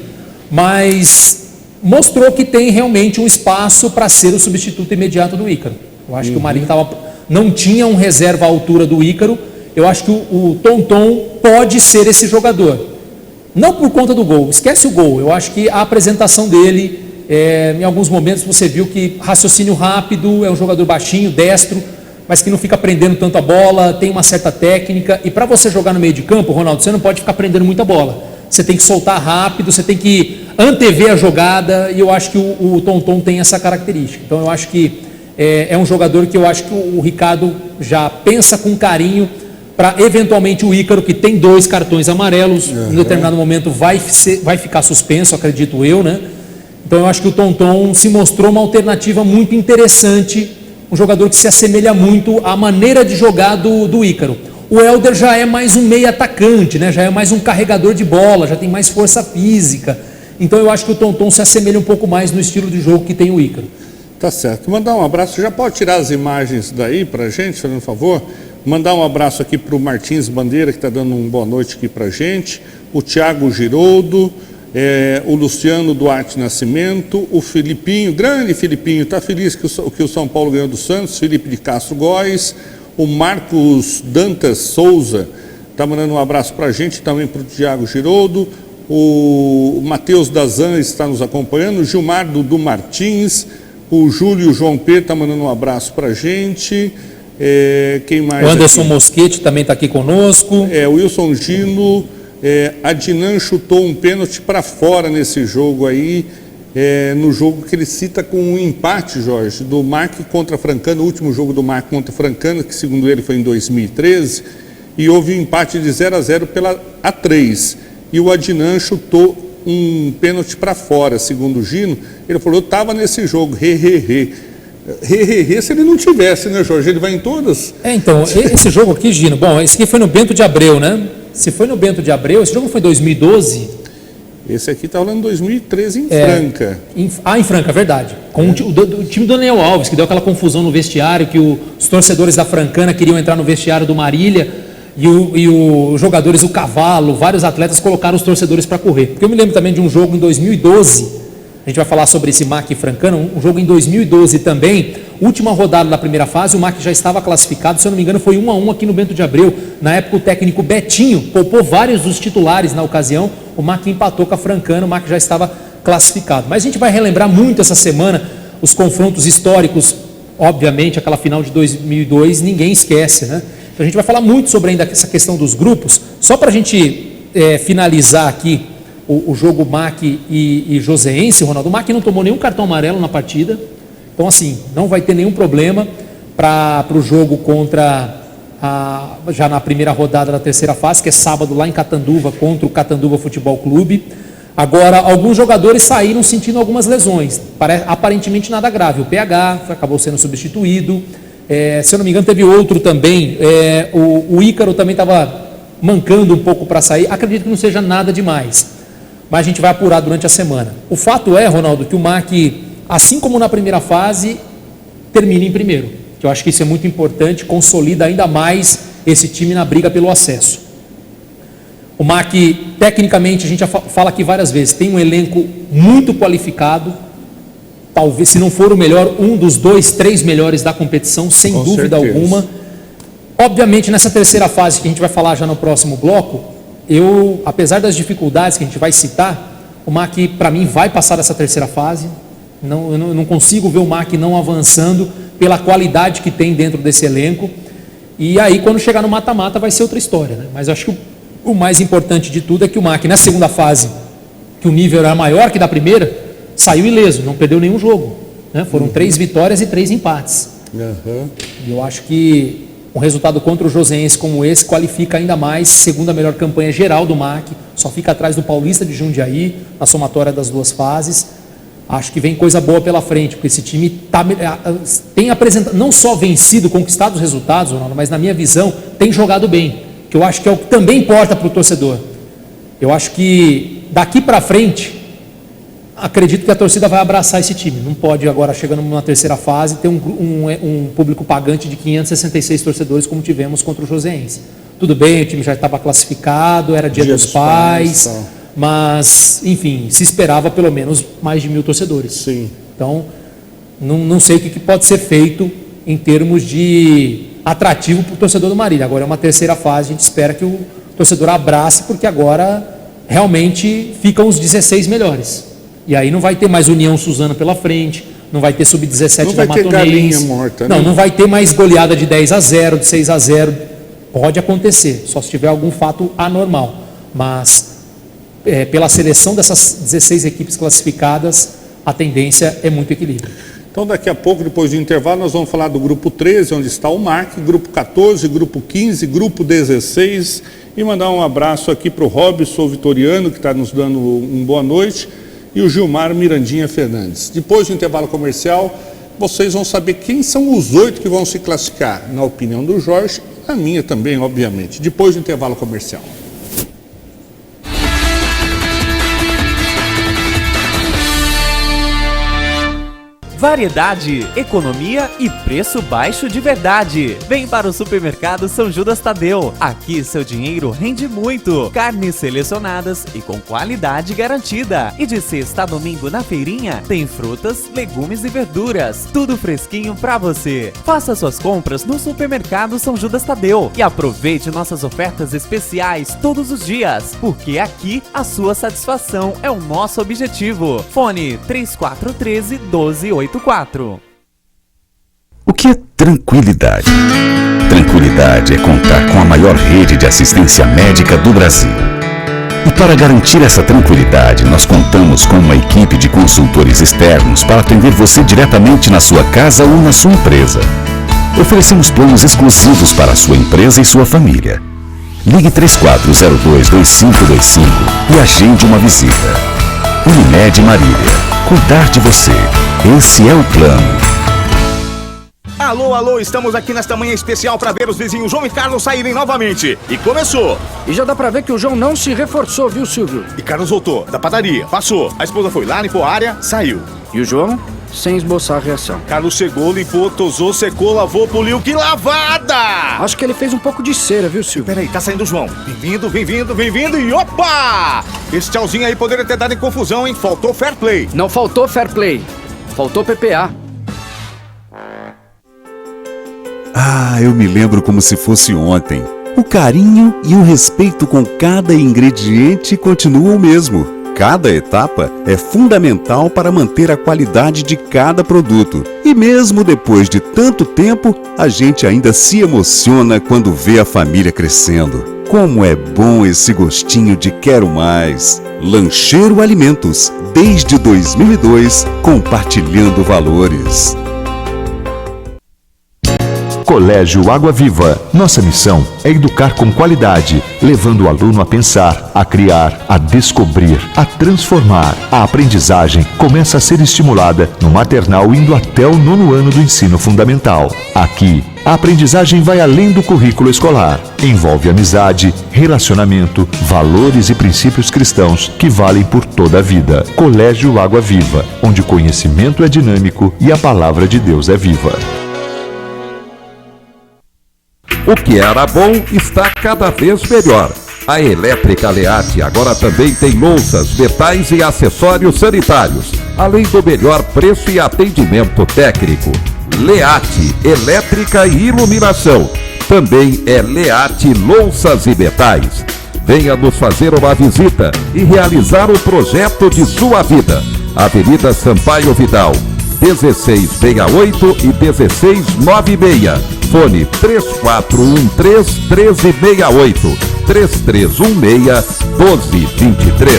Mas mostrou que tem realmente um espaço para ser o substituto imediato do Ícaro. Eu acho que o Marinho não tinha um reserva à altura do Ícaro. Eu acho que o Tonton pode ser esse jogador. Não por conta do gol, esquece o gol. Eu acho que a apresentação dele, em alguns momentos você viu que raciocínio rápido, é um jogador baixinho, destro, mas que não fica prendendo tanto a bola, tem uma certa técnica. E para você jogar no meio de campo, Ronaldo, você não pode ficar prendendo muita bola. Você tem que soltar rápido, você tem que antever a jogada, e eu acho que o Tonton tem essa característica. Então eu acho que é um jogador que eu acho que o Ricardo já pensa com carinho para eventualmente o Ícaro, que tem 2 cartões amarelos, em determinado momento vai ficar suspenso, acredito eu, né? Então eu acho que o Tonton se mostrou uma alternativa muito interessante, um jogador que se assemelha muito à maneira de jogar do Ícaro. O Helder já é mais um meio atacante, né? Já é mais um carregador de bola, já tem mais força física. Então eu acho que o Tonton se assemelha um pouco mais no estilo de jogo que tem o Ícaro. Tá certo. Mandar um abraço, já pode tirar as imagens daí pra gente, fazendo um favor? Mandar um abraço aqui pro Martins Bandeira, que está dando uma boa noite aqui pra gente, o Tiago Giroldo, o Luciano Duarte Nascimento, o Filipinho, grande Filipinho, está feliz que o São Paulo ganhou do Santos, Felipe de Castro Góes, o Marcos Dantas Souza está mandando um abraço para a gente, também para o Tiago Giroldo, o Matheus Dazan está nos acompanhando, o Gilmar Dudu Martins, o Júlio João Pedro está mandando um abraço para a gente, quem mais? O Anderson aqui? Mosquete também está aqui conosco. O Wilson Gino, a Dinan chutou um pênalti para fora nesse jogo aí, no jogo que ele cita com um empate, Jorge, do Mark contra Francana, o último jogo do Mark contra Francana, que segundo ele foi em 2013, e houve um empate de 0-0 pela A3, e o Adnan chutou um pênalti para fora, segundo o Gino. Ele falou, eu estava nesse jogo, se ele não tivesse, né, Jorge? Ele vai em todas? Então, esse jogo aqui, Gino, bom, esse aqui foi no Bento de Abreu, né? Se foi no Bento de Abreu, esse jogo foi em 2012. Esse aqui está rolando em 2013 em Franca. Em Franca, verdade. Com o time do Daniel Alves, que deu aquela confusão no vestiário, que os torcedores da Francana queriam entrar no vestiário do Marília e os jogadores, o Cavalo, vários atletas colocaram os torcedores para correr. Porque eu me lembro também de um jogo em 2012, a gente vai falar sobre esse MAC e Francana, um jogo em 2012 também, última rodada da primeira fase, o MAC já estava classificado, se eu não me engano foi 1-1 aqui no Bento de Abreu. Na época o técnico Betinho poupou vários dos titulares na ocasião, o MAC empatou com a Francana, o MAC já estava classificado. Mas a gente vai relembrar muito essa semana os confrontos históricos, obviamente aquela final de 2002 ninguém esquece, né? Então a gente vai falar muito sobre ainda essa questão dos grupos, só para a gente finalizar aqui o jogo MAC e Joseense, Ronaldo. O MAC não tomou nenhum cartão amarelo na partida, então assim, não vai ter nenhum problema para o jogo contra já na primeira rodada da terceira fase, que é sábado lá em Catanduva, contra o Catanduva Futebol Clube. Agora, alguns jogadores saíram sentindo algumas lesões, aparentemente nada grave. O PH acabou sendo substituído, se eu não me engano teve outro também, o Ícaro também estava mancando um pouco para sair. Acredito que não seja nada demais, mas a gente vai apurar durante a semana. O fato é, Ronaldo, que o MAC, assim como na primeira fase, termina em primeiro, que eu acho que isso é muito importante, consolida ainda mais esse time na briga pelo acesso. O MAC, tecnicamente, a gente já fala aqui várias vezes, tem um elenco muito qualificado, talvez, se não for o melhor, um dos 2, 3 melhores da competição, sem dúvida alguma. Obviamente, nessa terceira fase, que a gente vai falar já no próximo bloco, apesar das dificuldades que a gente vai citar, o MAC, para mim, vai passar dessa terceira fase. Eu não consigo ver o MAC não avançando pela qualidade que tem dentro desse elenco. E aí, quando chegar no mata-mata, vai ser outra história, né? Mas eu acho que o mais importante de tudo é que o MAC, na segunda fase, que o nível era maior que da primeira, saiu ileso, não perdeu nenhum jogo, né? Foram 3 vitórias e 3 empates. E eu acho que um resultado contra o Joseense como esse qualifica ainda mais, segunda melhor campanha geral do MAC, só fica atrás do Paulista de Jundiaí, na somatória das 2 fases. Acho que vem coisa boa pela frente, porque esse time tem apresentado, não só vencido, conquistado os resultados, Ronaldo, mas na minha visão, tem jogado bem, que eu acho que é o que também importa para o torcedor. Eu acho que daqui para frente, acredito que a torcida vai abraçar esse time. Não pode agora, chegando numa terceira fase, ter um público pagante de 566 torcedores como tivemos contra o Joseense. Tudo bem, o time já estava classificado, era dia dos pais, mas, enfim, se esperava pelo menos mais de 1.000 torcedores. Sim. Então, não sei o que pode ser feito em termos de atrativo para o torcedor do Marília. Agora é uma terceira fase, a gente espera que o torcedor abrace, porque agora realmente ficam os 16 melhores. E aí não vai ter mais União Suzana pela frente, não vai ter Sub-17 da Matonense. Não vai ter galinha morta, né? Não vai ter mais goleada de 10-0, de 6-0. Pode acontecer, só se tiver algum fato anormal. Mas, pela seleção dessas 16 equipes classificadas, a tendência é muito equilíbrio. Então, daqui a pouco, depois do intervalo, nós vamos falar do grupo 13, onde está o MAC, grupo 14, grupo 15, grupo 16, e mandar um abraço aqui para o Robson Vitoriano, que está nos dando uma boa noite, e o Gilmar Mirandinha Fernandes. Depois do intervalo comercial, vocês vão saber quem são os 8 que vão se classificar, na opinião do Jorge, na minha também, obviamente. Depois do intervalo comercial. variedade, economia e preço baixo de verdade. Vem para o Supermercado São Judas Tadeu. Aqui seu dinheiro rende muito. Carnes selecionadas e com qualidade garantida. E de sexta a domingo na feirinha tem frutas, legumes e verduras. Tudo fresquinho pra você. Faça suas compras no Supermercado São Judas Tadeu e aproveite nossas ofertas especiais todos os dias, porque aqui a sua satisfação é o nosso objetivo. Fone 3413-1284. O que é tranquilidade? Tranquilidade é contar com a maior rede de assistência médica do Brasil. E para garantir essa tranquilidade, nós contamos com uma equipe de consultores externos para atender você diretamente na sua casa ou na sua empresa. Oferecemos planos exclusivos para a sua empresa e sua família. Ligue 3402-2525 e agende uma visita. Unimed Marília. Cuidar de você. Esse é o plano. Alô, estamos aqui nesta manhã especial para ver os vizinhos João e Carlos saírem novamente. E começou! E já dá pra ver que o João não se reforçou, viu, Silvio? E Carlos voltou, da padaria, passou. A esposa foi lá, limpou a área, saiu. E o João, sem esboçar a reação. Carlos chegou, limpou, tosou, secou, lavou, poliu. Que lavada! Acho que ele fez um pouco de cera, viu, Silvio? Peraí, tá saindo o João. Bem-vindo e opa! Esse tchauzinho aí poderia ter dado em confusão, hein? Faltou fair play. Não faltou fair play. Faltou PPA. Ah, eu me lembro como se fosse ontem. O carinho e o respeito com cada ingrediente continuam o mesmo. Cada etapa é fundamental para manter a qualidade de cada produto. E mesmo depois de tanto tempo, a gente ainda se emociona quando vê a família crescendo. Como é bom esse gostinho de quero mais. Lancheiro Alimentos, desde 2002, compartilhando valores. Colégio Água Viva. Nossa missão é educar com qualidade, levando o aluno a pensar, a criar, a descobrir, a transformar. A aprendizagem começa a ser estimulada no maternal indo até o 9º ano do ensino fundamental. Aqui, a aprendizagem vai além do currículo escolar. Envolve amizade, relacionamento, valores e princípios cristãos que valem por toda a vida. Colégio Água Viva, onde o conhecimento é dinâmico e a palavra de Deus é viva. O que era bom está cada vez melhor. A Elétrica Learte agora também tem louças, metais e acessórios sanitários, além do melhor preço e atendimento técnico. Learte, elétrica e iluminação. Também é Learte Louças e Metais. Venha nos fazer uma visita e realizar o projeto de sua vida. Avenida Sampaio Vidal, 1668 e 1696. Fone 3413-1368, 3316-1223.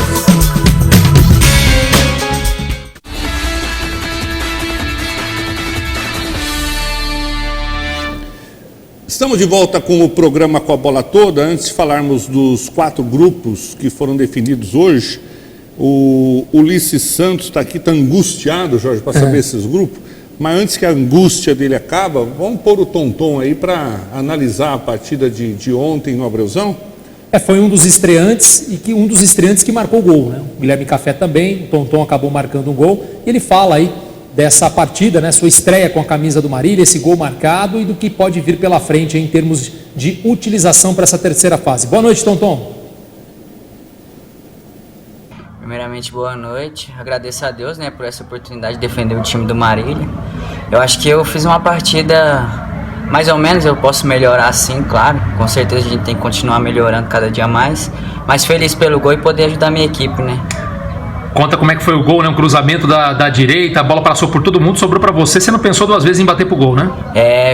Estamos de volta com o programa Com a Bola Toda. Antes de falarmos dos 4 grupos que foram definidos hoje, o Ulisses Santos está aqui, está angustiado, Jorge, para saber esses grupos. Mas antes que a angústia dele acaba, vamos pôr o Tonton aí para analisar a partida de ontem no Abreuzão? Foi um dos estreantes um dos estreantes que marcou o gol, né? O Guilherme Café também, o Tonton acabou marcando um gol. E ele fala aí dessa partida, né? Sua estreia com a camisa do Marília, esse gol marcado e do que pode vir pela frente em termos de utilização para essa terceira fase. Boa noite, Tonton. Primeiramente, boa noite. Agradeço a Deus, né, por essa oportunidade de defender o time do Marília. Eu acho que eu fiz uma partida mais ou menos, eu posso melhorar sim, claro. Com certeza a gente tem que continuar melhorando cada dia mais. Mas feliz pelo gol e poder ajudar a minha equipe, né? Conta como é que foi o gol, né? Um cruzamento da direita, a bola passou por todo mundo, sobrou pra você. Você não pensou 2 vezes em bater pro gol, né?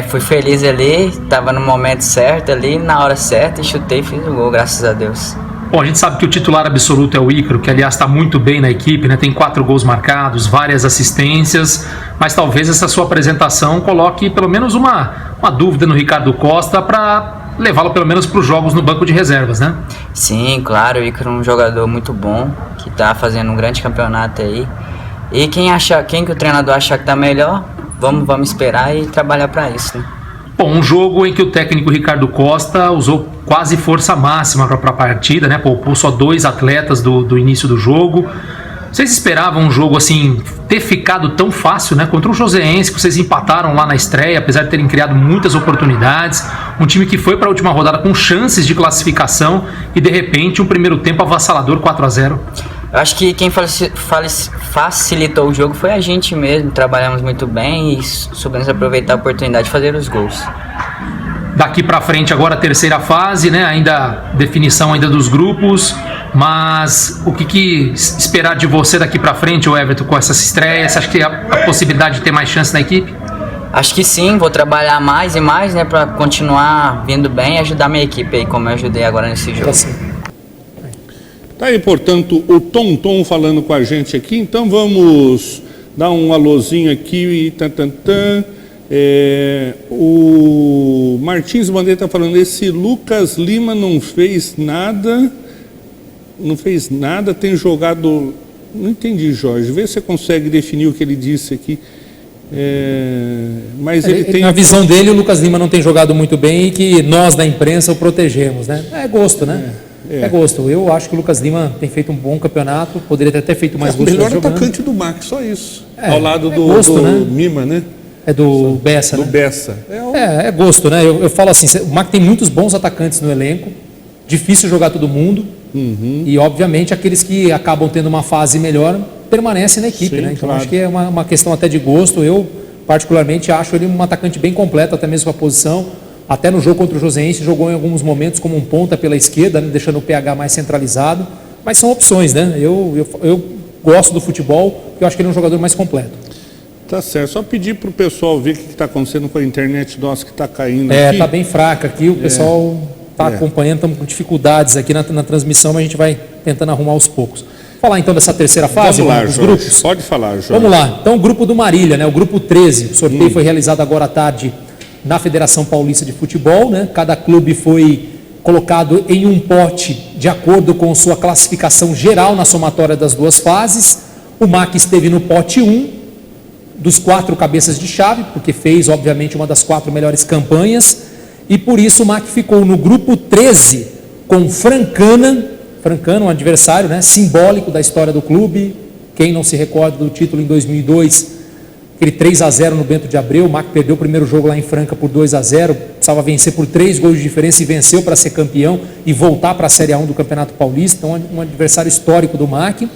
Fui feliz ali, tava no momento certo ali, na hora certa, e chutei e fiz o gol, graças a Deus. Bom, a gente sabe que o titular absoluto é o Ícaro, que aliás está muito bem na equipe, né? Tem 4 gols marcados, várias assistências, mas talvez essa sua apresentação coloque pelo menos uma dúvida no Ricardo Costa para levá-lo pelo menos para os jogos no banco de reservas, né? Sim, claro, o Ícaro é um jogador muito bom, que está fazendo um grande campeonato aí. E quem que o treinador achar que está melhor, vamos esperar e trabalhar para isso, né? Bom, um jogo em que o técnico Ricardo Costa usou quase força máxima para a partida, né? Poupou só 2 atletas do início do jogo. Vocês esperavam um jogo assim ter ficado tão fácil, né? Contra o Joseense, que vocês empataram lá na estreia, apesar de terem criado muitas oportunidades. Um time que foi para a última rodada com chances de classificação e, de repente, um primeiro tempo avassalador, 4-0. Eu acho que quem facilitou o jogo foi a gente mesmo. Trabalhamos muito bem e soubemos aproveitar a oportunidade de fazer os gols. Daqui para frente agora a terceira fase, né? Ainda definição ainda dos grupos, mas o que esperar de você daqui para frente, o Everton, com essas estreias? Você acha que há a possibilidade de ter mais chance na equipe? Acho que sim, vou trabalhar mais e mais, né, para continuar vindo bem e ajudar minha equipe aí, como eu ajudei agora nesse jogo. Tá aí, portanto, o Tom falando com a gente aqui. Então vamos dar um alôzinho aqui. O Martins Bandeira está falando, esse Lucas Lima não fez nada, tem jogado... Não entendi, Jorge. Vê se você consegue definir o que ele disse aqui. Mas ele tem... Na visão dele, o Lucas Lima não tem jogado muito bem e que nós da imprensa o protegemos, né? É gosto, né? É gosto. Eu acho que o Lucas Lima tem feito um bom campeonato, poderia ter feito mais gosto. O melhor atacante do MAC, só isso. Ao lado do né? Mima, né? É do Bessa, do né? Bessa. É gosto, né? Eu falo assim, o MAC tem muitos bons atacantes no elenco, difícil jogar todo mundo, e obviamente aqueles que acabam tendo uma fase melhor permanecem na equipe, né? Então acho que é uma questão até de gosto. Eu particularmente acho ele um atacante bem completo, até mesmo a posição. Até no jogo contra o Joseense jogou em alguns momentos como um ponta pela esquerda, né? Deixando o PH mais centralizado, mas são opções, né? Eu gosto do futebol, porque eu acho que ele é um jogador mais completo. Tá certo, só pedir para o pessoal ver o que está acontecendo com a internet nossa que está caindo aqui. Está bem fraca aqui, o pessoal está acompanhando, estamos com dificuldades aqui na transmissão, mas a gente vai tentando arrumar aos poucos. Falar então dessa terceira fase, vamos lá, dos Jorge. grupos. Pode falar, Jorge. Vamos lá, então o grupo do Marília, né? O grupo 13, o sorteio foi realizado agora à tarde na Federação Paulista de Futebol, né? Cada clube foi colocado em um pote de acordo com sua classificação geral na somatória das duas fases. O MAC esteve no pote 1, dos 4 cabeças de chave, porque fez, obviamente, uma das 4 melhores campanhas, e por isso o MAC ficou no grupo 13 com Francana, um adversário, né, simbólico da história do clube. Quem não se recorda do título em 2002, aquele 3-0 no Bento de Abreu, o MAC perdeu o primeiro jogo lá em Franca por 2-0, precisava vencer por 3 gols de diferença e venceu para ser campeão e voltar para a Série A1 do Campeonato Paulista, então um adversário histórico do MAC.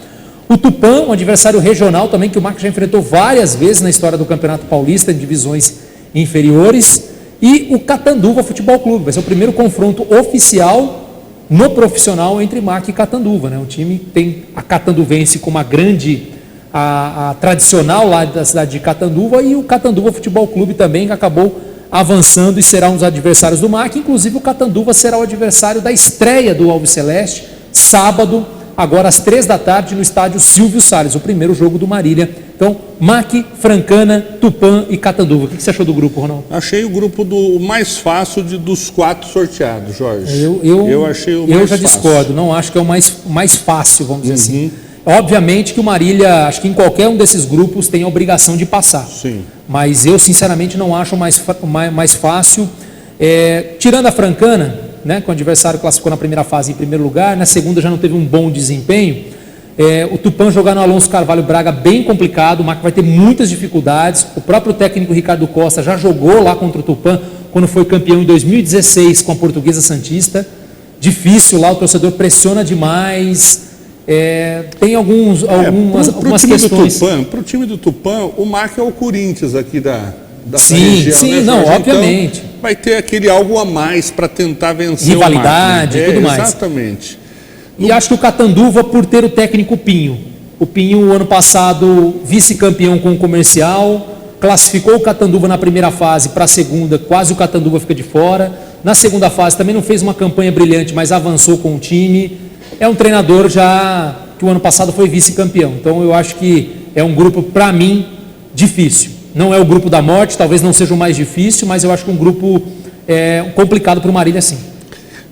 O Tupã, um adversário regional também, que o MAC já enfrentou várias vezes na história do Campeonato Paulista, em divisões inferiores. E o Catanduva Futebol Clube, vai ser o primeiro confronto oficial no profissional entre MAC e Catanduva, né? O time tem a Catanduvense como a grande, a tradicional lá da cidade de Catanduva, e o Catanduva Futebol Clube também, que acabou avançando e será um dos adversários do MAC. Inclusive o Catanduva será o adversário da estreia do Alves Celeste, sábado, agora às 15h no estádio Silvio Salles, o primeiro jogo do Marília. Então, MAC, Francana, Tupã e Catanduva. O que você achou do grupo, Ronaldo? Achei o grupo mais fácil dos 4 sorteados, Jorge. Eu achei o mais eu já fácil. Discordo, não acho que é o mais fácil, vamos dizer assim. Obviamente que o Marília, acho que em qualquer um desses grupos tem a obrigação de passar. Sim. Mas eu, sinceramente, não acho mais fácil. Tirando a Francana, né, que o adversário classificou na primeira fase em primeiro lugar, na segunda já não teve um bom desempenho. O Tupã jogar no Alonso Carvalho Braga bem complicado, o MAC vai ter muitas dificuldades. O próprio técnico Ricardo Costa já jogou lá contra o Tupã quando foi campeão em 2016 com a Portuguesa Santista. Difícil lá, o torcedor pressiona demais. Tem algumas questões. Para o time do Tupã, o MAC é o Corinthians aqui da região, né, não, Jorge? obviamente. Então, vai ter aquele algo a mais para tentar vencer rivalidade o MAC, e tudo mais. Exatamente. E acho que o Catanduva, por ter o técnico Pinho. O Pinho, ano passado, vice-campeão com o Comercial, classificou o Catanduva na primeira fase para a segunda, quase o Catanduva fica de fora. Na segunda fase também não fez uma campanha brilhante, mas avançou com o time. É um treinador já que o ano passado foi vice-campeão. Então eu acho que é um grupo, para mim, difícil. Não é o grupo da morte, talvez não seja o mais difícil, mas eu acho que um grupo complicado para o Marília, sim.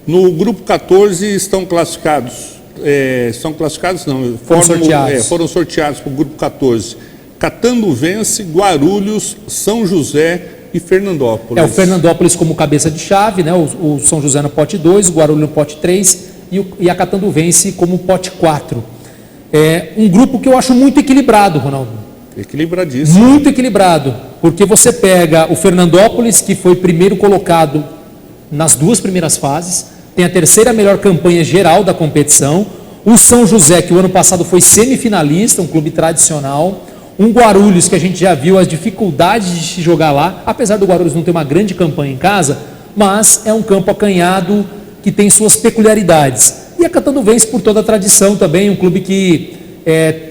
No grupo 14 estão classificados, foram sorteados para o grupo 14. Catanduvense, Guarulhos, São José e Fernandópolis. O Fernandópolis como cabeça de chave, né? O São José no pote 2, o Guarulhos no pote 3 e a Catanduvense como pote 4. Um grupo que eu acho muito equilibrado, Ronaldo. Equilibradíssimo. Muito equilibrado, porque você pega o Fernandópolis, que foi primeiro colocado nas 2 primeiras fases, tem a terceira melhor campanha geral da competição, o São José, que o ano passado foi semifinalista, um clube tradicional, um Guarulhos, que a gente já viu as dificuldades de se jogar lá, apesar do Guarulhos não ter uma grande campanha em casa, mas é um campo acanhado que tem suas peculiaridades. E a Catanduvense, por toda a tradição também, um clube que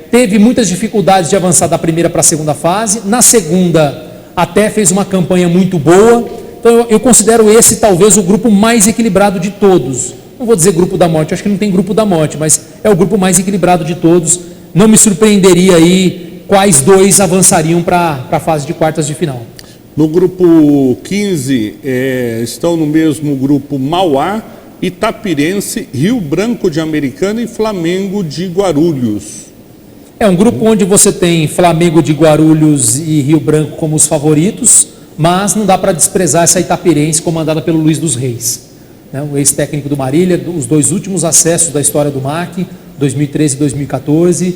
teve muitas dificuldades de avançar da primeira para a segunda fase, na segunda até fez uma campanha muito boa, então eu considero esse talvez o grupo mais equilibrado de todos. Não vou dizer grupo da morte, acho que não tem grupo da morte, mas é o grupo mais equilibrado de todos. Não me surpreenderia aí quais 2 avançariam para a fase de quartas de final. No grupo 15 estão no mesmo grupo Mauá, Itapirense, Rio Branco de Americana e Flamengo de Guarulhos. É um grupo onde você tem Flamengo de Guarulhos e Rio Branco como os favoritos, mas não dá para desprezar essa Itapirense comandada pelo Luiz dos Reis, né? O ex-técnico do Marília, os 2 últimos acessos da história do MAC, 2013 e 2014.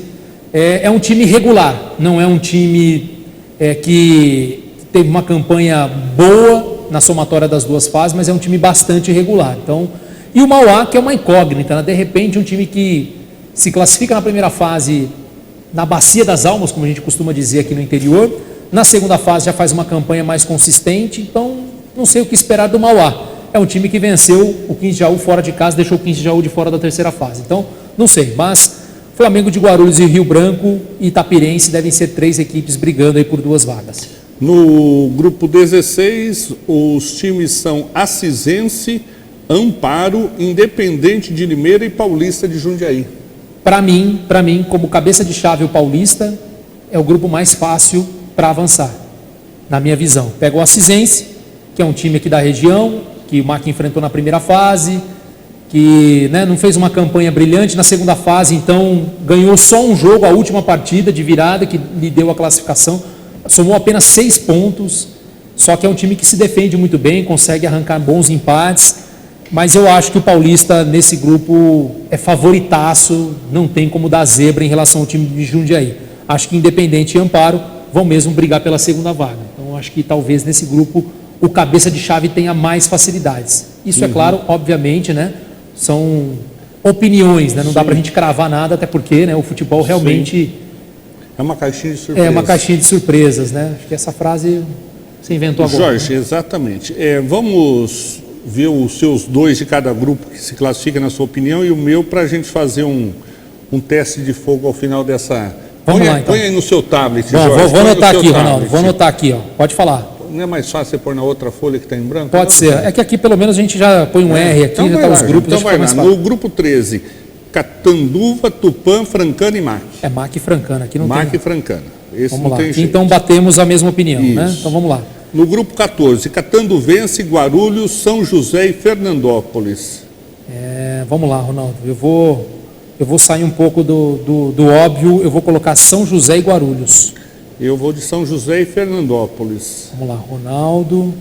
É um time regular, não é um time que teve uma campanha boa na somatória das 2 fases, mas é um time bastante regular. Então, e o Mauá, que é uma incógnita, né? De repente um time que se classifica na primeira fase na bacia das almas, como a gente costuma dizer aqui no interior, na segunda fase já faz uma campanha mais consistente, então não sei o que esperar do Mauá. É um time que venceu o 15 de Jaú fora de casa, deixou o 15 de Jaú de fora da terceira fase, então não sei, mas Flamengo de Guarulhos e Rio Branco e Itapirense devem ser 3 equipes brigando aí por 2 vagas. No grupo 16, os times são Acisense, Amparo, Independente de Limeira e Paulista de Jundiaí. Para mim, como cabeça de chave o Paulista, é o grupo mais fácil para avançar, na minha visão. Pega o Acisense, que é um time aqui da região, que o MAC enfrentou na primeira fase, que não fez uma campanha brilhante na segunda fase, então ganhou só um jogo, a última partida de virada, que lhe deu a classificação, somou apenas 6 pontos, só que é um time que se defende muito bem, consegue arrancar bons empates, mas eu acho que o Paulista nesse grupo é favoritaço, não tem como dar zebra em relação ao time de Jundiaí. Acho que Independente e Amparo vão mesmo brigar pela segunda vaga, então acho que talvez nesse grupo o cabeça de chave tenha mais facilidades. Isso é claro, obviamente, são opiniões, não dá para a gente cravar nada, até porque o futebol realmente é uma caixinha de surpresas. É uma caixinha de surpresas, Acho que essa frase você inventou agora. Jorge, exatamente. Vamos ver os seus 2 de cada grupo que se classifica na sua opinião e o meu para a gente fazer um teste de fogo ao final dessa... Vamos lá, então. Põe aí no seu tablet, Bom, Jorge. Vou anotar aqui, Ronaldo, vou anotar aqui, Pode falar. Não é mais fácil você pôr na outra folha que está em branco? Pode ser. É que aqui pelo menos a gente já põe um R aqui, então já está os grupos. Então vai lá. No grupo 13, Catanduva, Tupã, Francana e MAC. É MAC e Francana. Aqui não MAC tem... e Francana. Esse vamos não lá. tem jeito. Então batemos a mesma opinião, Então vamos lá. No grupo 14, Catanduvense, Guarulhos, São José e Fernandópolis. Vamos lá, Ronaldo. Eu vou sair um pouco do óbvio, eu vou colocar São José e Guarulhos. Eu vou de São José e Fernandópolis. Vamos lá, Ronaldo,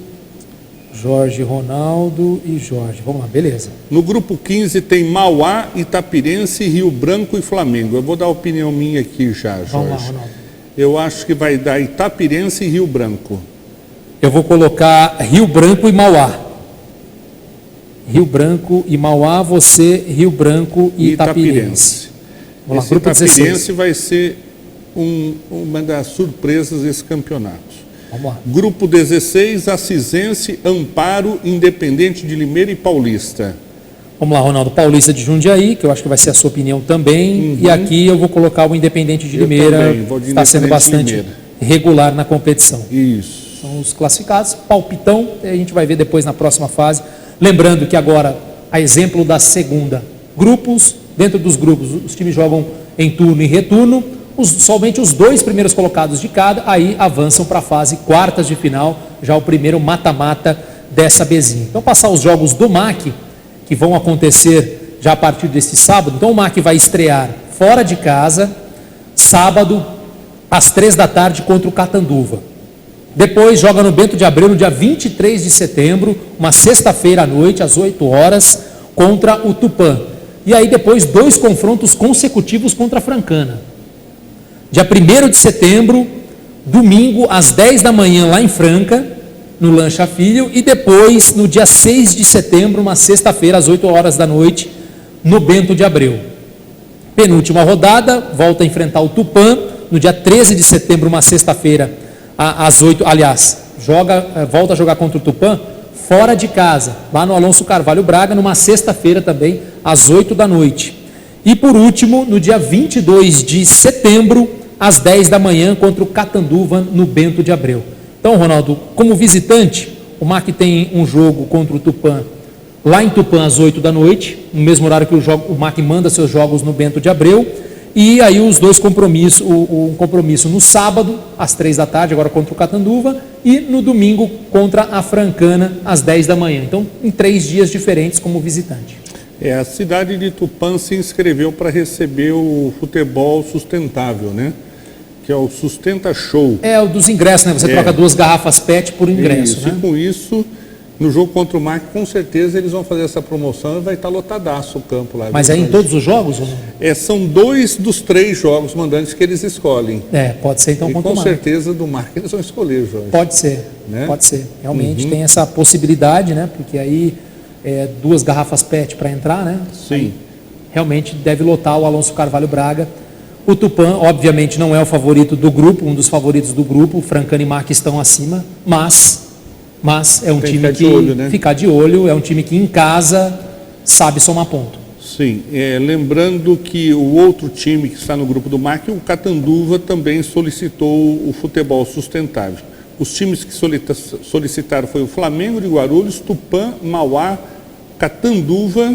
Jorge, Ronaldo e Jorge. Vamos lá, beleza. No grupo 15 tem Mauá, Itapirense, Rio Branco e Flamengo. Eu vou dar a opinião minha aqui já, Jorge. Vamos lá, Ronaldo. Eu acho que vai dar Itapirense e Rio Branco. Eu vou colocar Rio Branco e Mauá. Rio Branco e Mauá, você, Rio Branco e Itapirense. Vamos lá, grupo 16. Itapirense vai ser uma das surpresas desse campeonato. Vamos lá. Grupo 16, Acisense, Amparo, Independente de Limeira e Paulista. Vamos lá, Ronaldo. Paulista de Jundiaí, que eu acho que vai ser a sua opinião também. E aqui eu vou colocar o Independente de Limeira, que está sendo bastante regular na competição. Isso. São os classificados, palpitão, a gente vai ver depois na próxima fase. Lembrando que agora, a exemplo da segunda, grupos, dentro dos grupos, os times jogam em turno e retorno, somente os 2 primeiros colocados de cada, aí avançam para a fase quartas de final, já o primeiro mata-mata dessa Bzinha. Então, passar os jogos do MAC, que vão acontecer já a partir deste sábado. Então, o MAC vai estrear fora de casa, sábado, às 3 da tarde, contra o Catanduva. Depois joga no Bento de Abreu, no dia 23 de setembro, uma sexta-feira à noite, às 8 horas, contra o Tupã. E aí depois 2 confrontos consecutivos contra a Francana. Dia 1º de setembro, domingo às 10 da manhã lá em Franca, no Lancha Filho, e depois no dia 6 de setembro, uma sexta-feira, às 8 horas da noite, no Bento de Abreu. Penúltima rodada, volta a enfrentar o Tupã, no dia 13 de setembro, uma sexta-feira, às 8, volta a jogar contra o Tupã, fora de casa, lá no Alonso Carvalho Braga, numa sexta-feira também, às 8 da noite. E por último, no dia 22 de setembro, às 10 da manhã, contra o Catanduva, no Bento de Abreu. Então, Ronaldo, como visitante, o MAC tem um jogo contra o Tupã, lá em Tupã, às 8 da noite, no mesmo horário que o MAC manda seus jogos no Bento de Abreu, e aí os dois compromissos, um compromisso no sábado, às 3 da tarde, agora contra o Catanduva, e no domingo contra a Francana, às 10 da manhã. Então, em 3 dias diferentes como visitante. A cidade de Tupã se inscreveu para receber o futebol sustentável, né? Que é o Sustenta Show. É o dos ingressos, né? Você troca 2 garrafas PET por ingresso, isso, né? E com isso, no jogo contra o MAC, com certeza eles vão fazer essa promoção e vai estar lotadaço o campo lá. Mas é em todos os jogos? Ou não? São 2 dos 3 jogos mandantes que eles escolhem. Pode ser então contra o MAC. MAC. Com certeza do MAC eles vão escolher, Jorge. Pode ser, né? Pode ser. Realmente tem essa possibilidade, né? Porque aí 2 garrafas PET para entrar, né? Sim. Aí, realmente deve lotar o Alonso Carvalho Braga. O Tupã, obviamente, não é o favorito do grupo, um dos favoritos do grupo. Francana e MAC estão acima, mas é um time que ficar de olho, é um time que em casa sabe somar ponto. Sim, lembrando que o outro time que está no grupo do MAC, o Catanduva, também solicitou o futebol sustentável. Os times que solicitaram foi o Flamengo de Guarulhos, Tupã, Mauá, Catanduva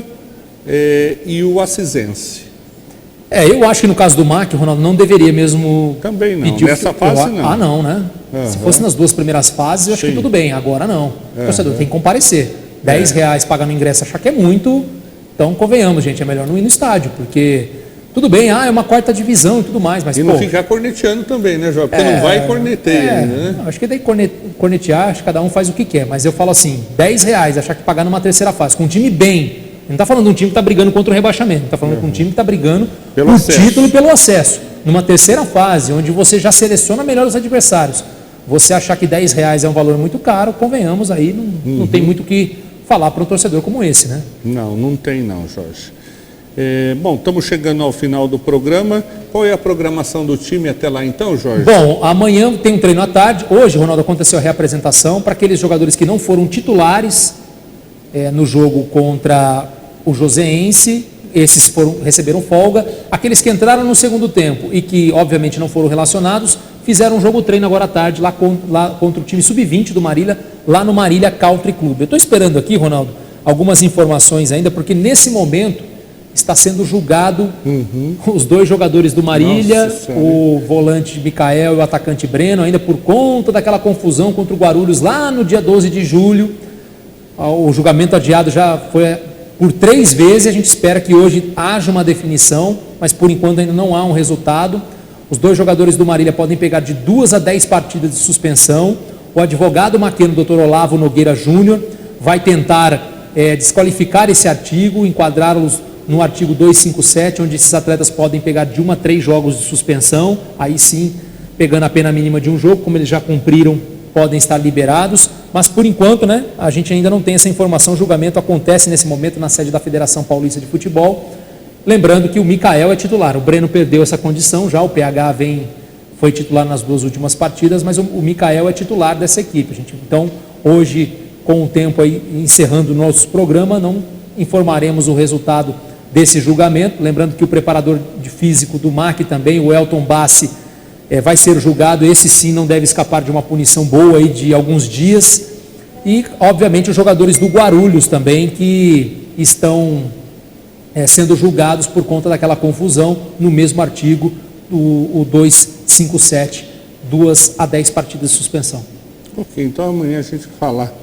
e o Acisense. Eu acho que no caso do MAC, Ronaldo, não deveria mesmo também não, pedir nessa fase não. Não, né? Se fosse nas 2 primeiras fases, eu acho que tudo bem, agora não. O torcedor tem que comparecer. R$10 pagando ingresso, achar que é muito, então convenhamos, gente, é melhor não ir no estádio, porque tudo bem, é uma 4ª divisão e tudo mais, mas não ficar corneteando também, né, Jorge? Porque não vai e corneteia, né? Acho que daí cornetear, acho que cada um faz o que quer, mas eu falo assim, R$10, achar que pagar numa 3ª fase, com um time bem. Não está falando de um time que está brigando contra o rebaixamento, está falando de um time que está brigando pelo título e pelo acesso. Numa 3ª fase, onde você já seleciona melhor os adversários, você achar que R$10 é um valor muito caro, convenhamos aí, não tem muito o que falar para um torcedor como esse, né? Não tem não, Jorge. Bom, estamos chegando ao final do programa. Qual é a programação do time até lá então, Jorge? Bom, amanhã tem um treino à tarde. Hoje, Ronaldo, aconteceu a reapresentação para aqueles jogadores que não foram titulares no jogo contra o Joséense. Esses receberam folga. Aqueles que entraram no segundo tempo e que obviamente não foram relacionados, fizeram um jogo treino agora à tarde lá contra o time sub-20 do Marília, lá no Marília Country Club. Eu estou esperando aqui, Ronaldo, algumas informações ainda, porque nesse momento está sendo julgado os 2 jogadores do Marília, o volante Micael e o atacante Breno, ainda por conta daquela confusão contra o Guarulhos lá no dia 12 de julho. O julgamento adiado já foi por 3 vezes, a gente espera que hoje haja uma definição, mas por enquanto ainda não há um resultado. Os 2 jogadores do Marília podem pegar de 2 a 10 partidas de suspensão. O advogado maqueno, Dr. Olavo Nogueira Júnior, vai tentar desqualificar esse artigo, enquadrá-los no artigo 257, onde esses atletas podem pegar de 1 a 3 jogos de suspensão, aí sim, pegando a pena mínima de um jogo, como eles já cumpriram, podem estar liberados, mas por enquanto, né, a gente ainda não tem essa informação. O julgamento acontece nesse momento na sede da Federação Paulista de Futebol. Lembrando que o Micael é titular, o Breno perdeu essa condição, já o PH foi titular nas 2 últimas partidas, mas o Micael é titular dessa equipe, gente. Então, hoje, com o tempo aí, encerrando o nosso programa, não informaremos o resultado desse julgamento. Lembrando que o preparador de físico do MAC também, o Elton Bassi, vai ser julgado. Esse sim não deve escapar de uma punição boa aí de alguns dias. E, obviamente, os jogadores do Guarulhos também, que estão sendo julgados por conta daquela confusão no mesmo artigo, o 257, 2 a 10 partidas de suspensão. Ok, então amanhã a gente vai falar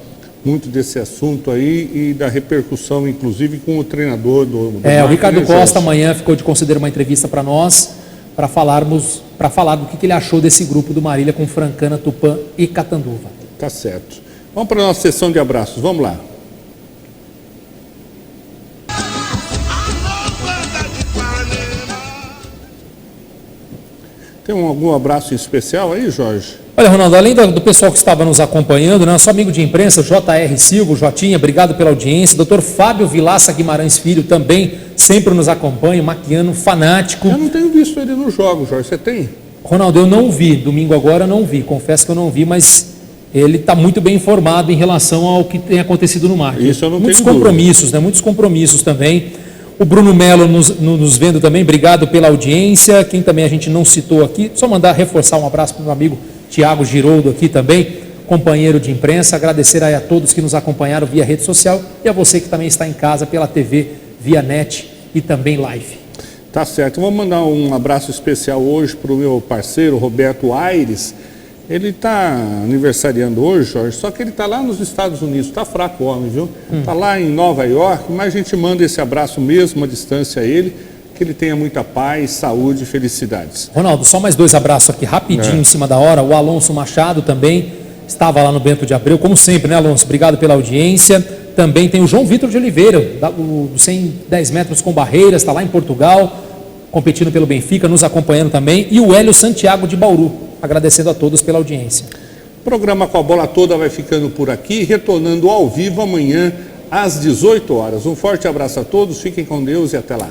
muito desse assunto aí e da repercussão, inclusive com o treinador do o Ricardo Costa amanhã ficou de conceder uma entrevista para nós, para falar do que ele achou desse grupo do Marília com Francana, Tupã e Catanduva. Tá certo. Vamos para a nossa sessão de abraços, vamos lá. Tem algum abraço especial aí, Jorge? Olha, Ronaldo, além do pessoal que estava nos acompanhando, nosso amigo de imprensa, J.R. Silva, Jotinha, obrigado pela audiência. Dr. Fábio Vilaça Guimarães Filho também sempre nos acompanha, maquiano fanático. Eu não tenho visto ele nos jogos, Jorge, você tem? Ronaldo, eu não vi, domingo agora eu não vi, confesso que eu não vi, mas ele está muito bem informado em relação ao que tem acontecido no mar. Isso eu não Muitos tenho compromissos, né? Muitos compromissos também. O Bruno Melo nos vendo também, obrigado pela audiência. Quem também a gente não citou aqui, só mandar reforçar um abraço para o meu amigo Tiago Giroldo aqui também, companheiro de imprensa. Agradecer aí a todos que nos acompanharam via rede social e a você que também está em casa pela TV, via net e também live. Tá certo. Vou mandar um abraço especial hoje para o meu parceiro Roberto Aires. Ele está aniversariando hoje, Jorge, só que ele está lá nos Estados Unidos, está fraco o homem, viu? Está lá em Nova York, mas a gente manda esse abraço mesmo à distância a ele, que ele tenha muita paz, saúde e felicidades. Ronaldo, só mais 2 abraços aqui, rapidinho, em cima da hora. O Alonso Machado também estava lá no Bento de Abreu, como sempre, né, Alonso? Obrigado pela audiência. Também tem o João Vitor de Oliveira, do 110 metros com barreiras, está lá em Portugal, competindo pelo Benfica, nos acompanhando também. E o Hélio Santiago de Bauru. Agradecendo a todos pela audiência. O programa Com a Bola Toda vai ficando por aqui, retornando ao vivo amanhã às 18 horas. Um forte abraço a todos, fiquem com Deus e até lá.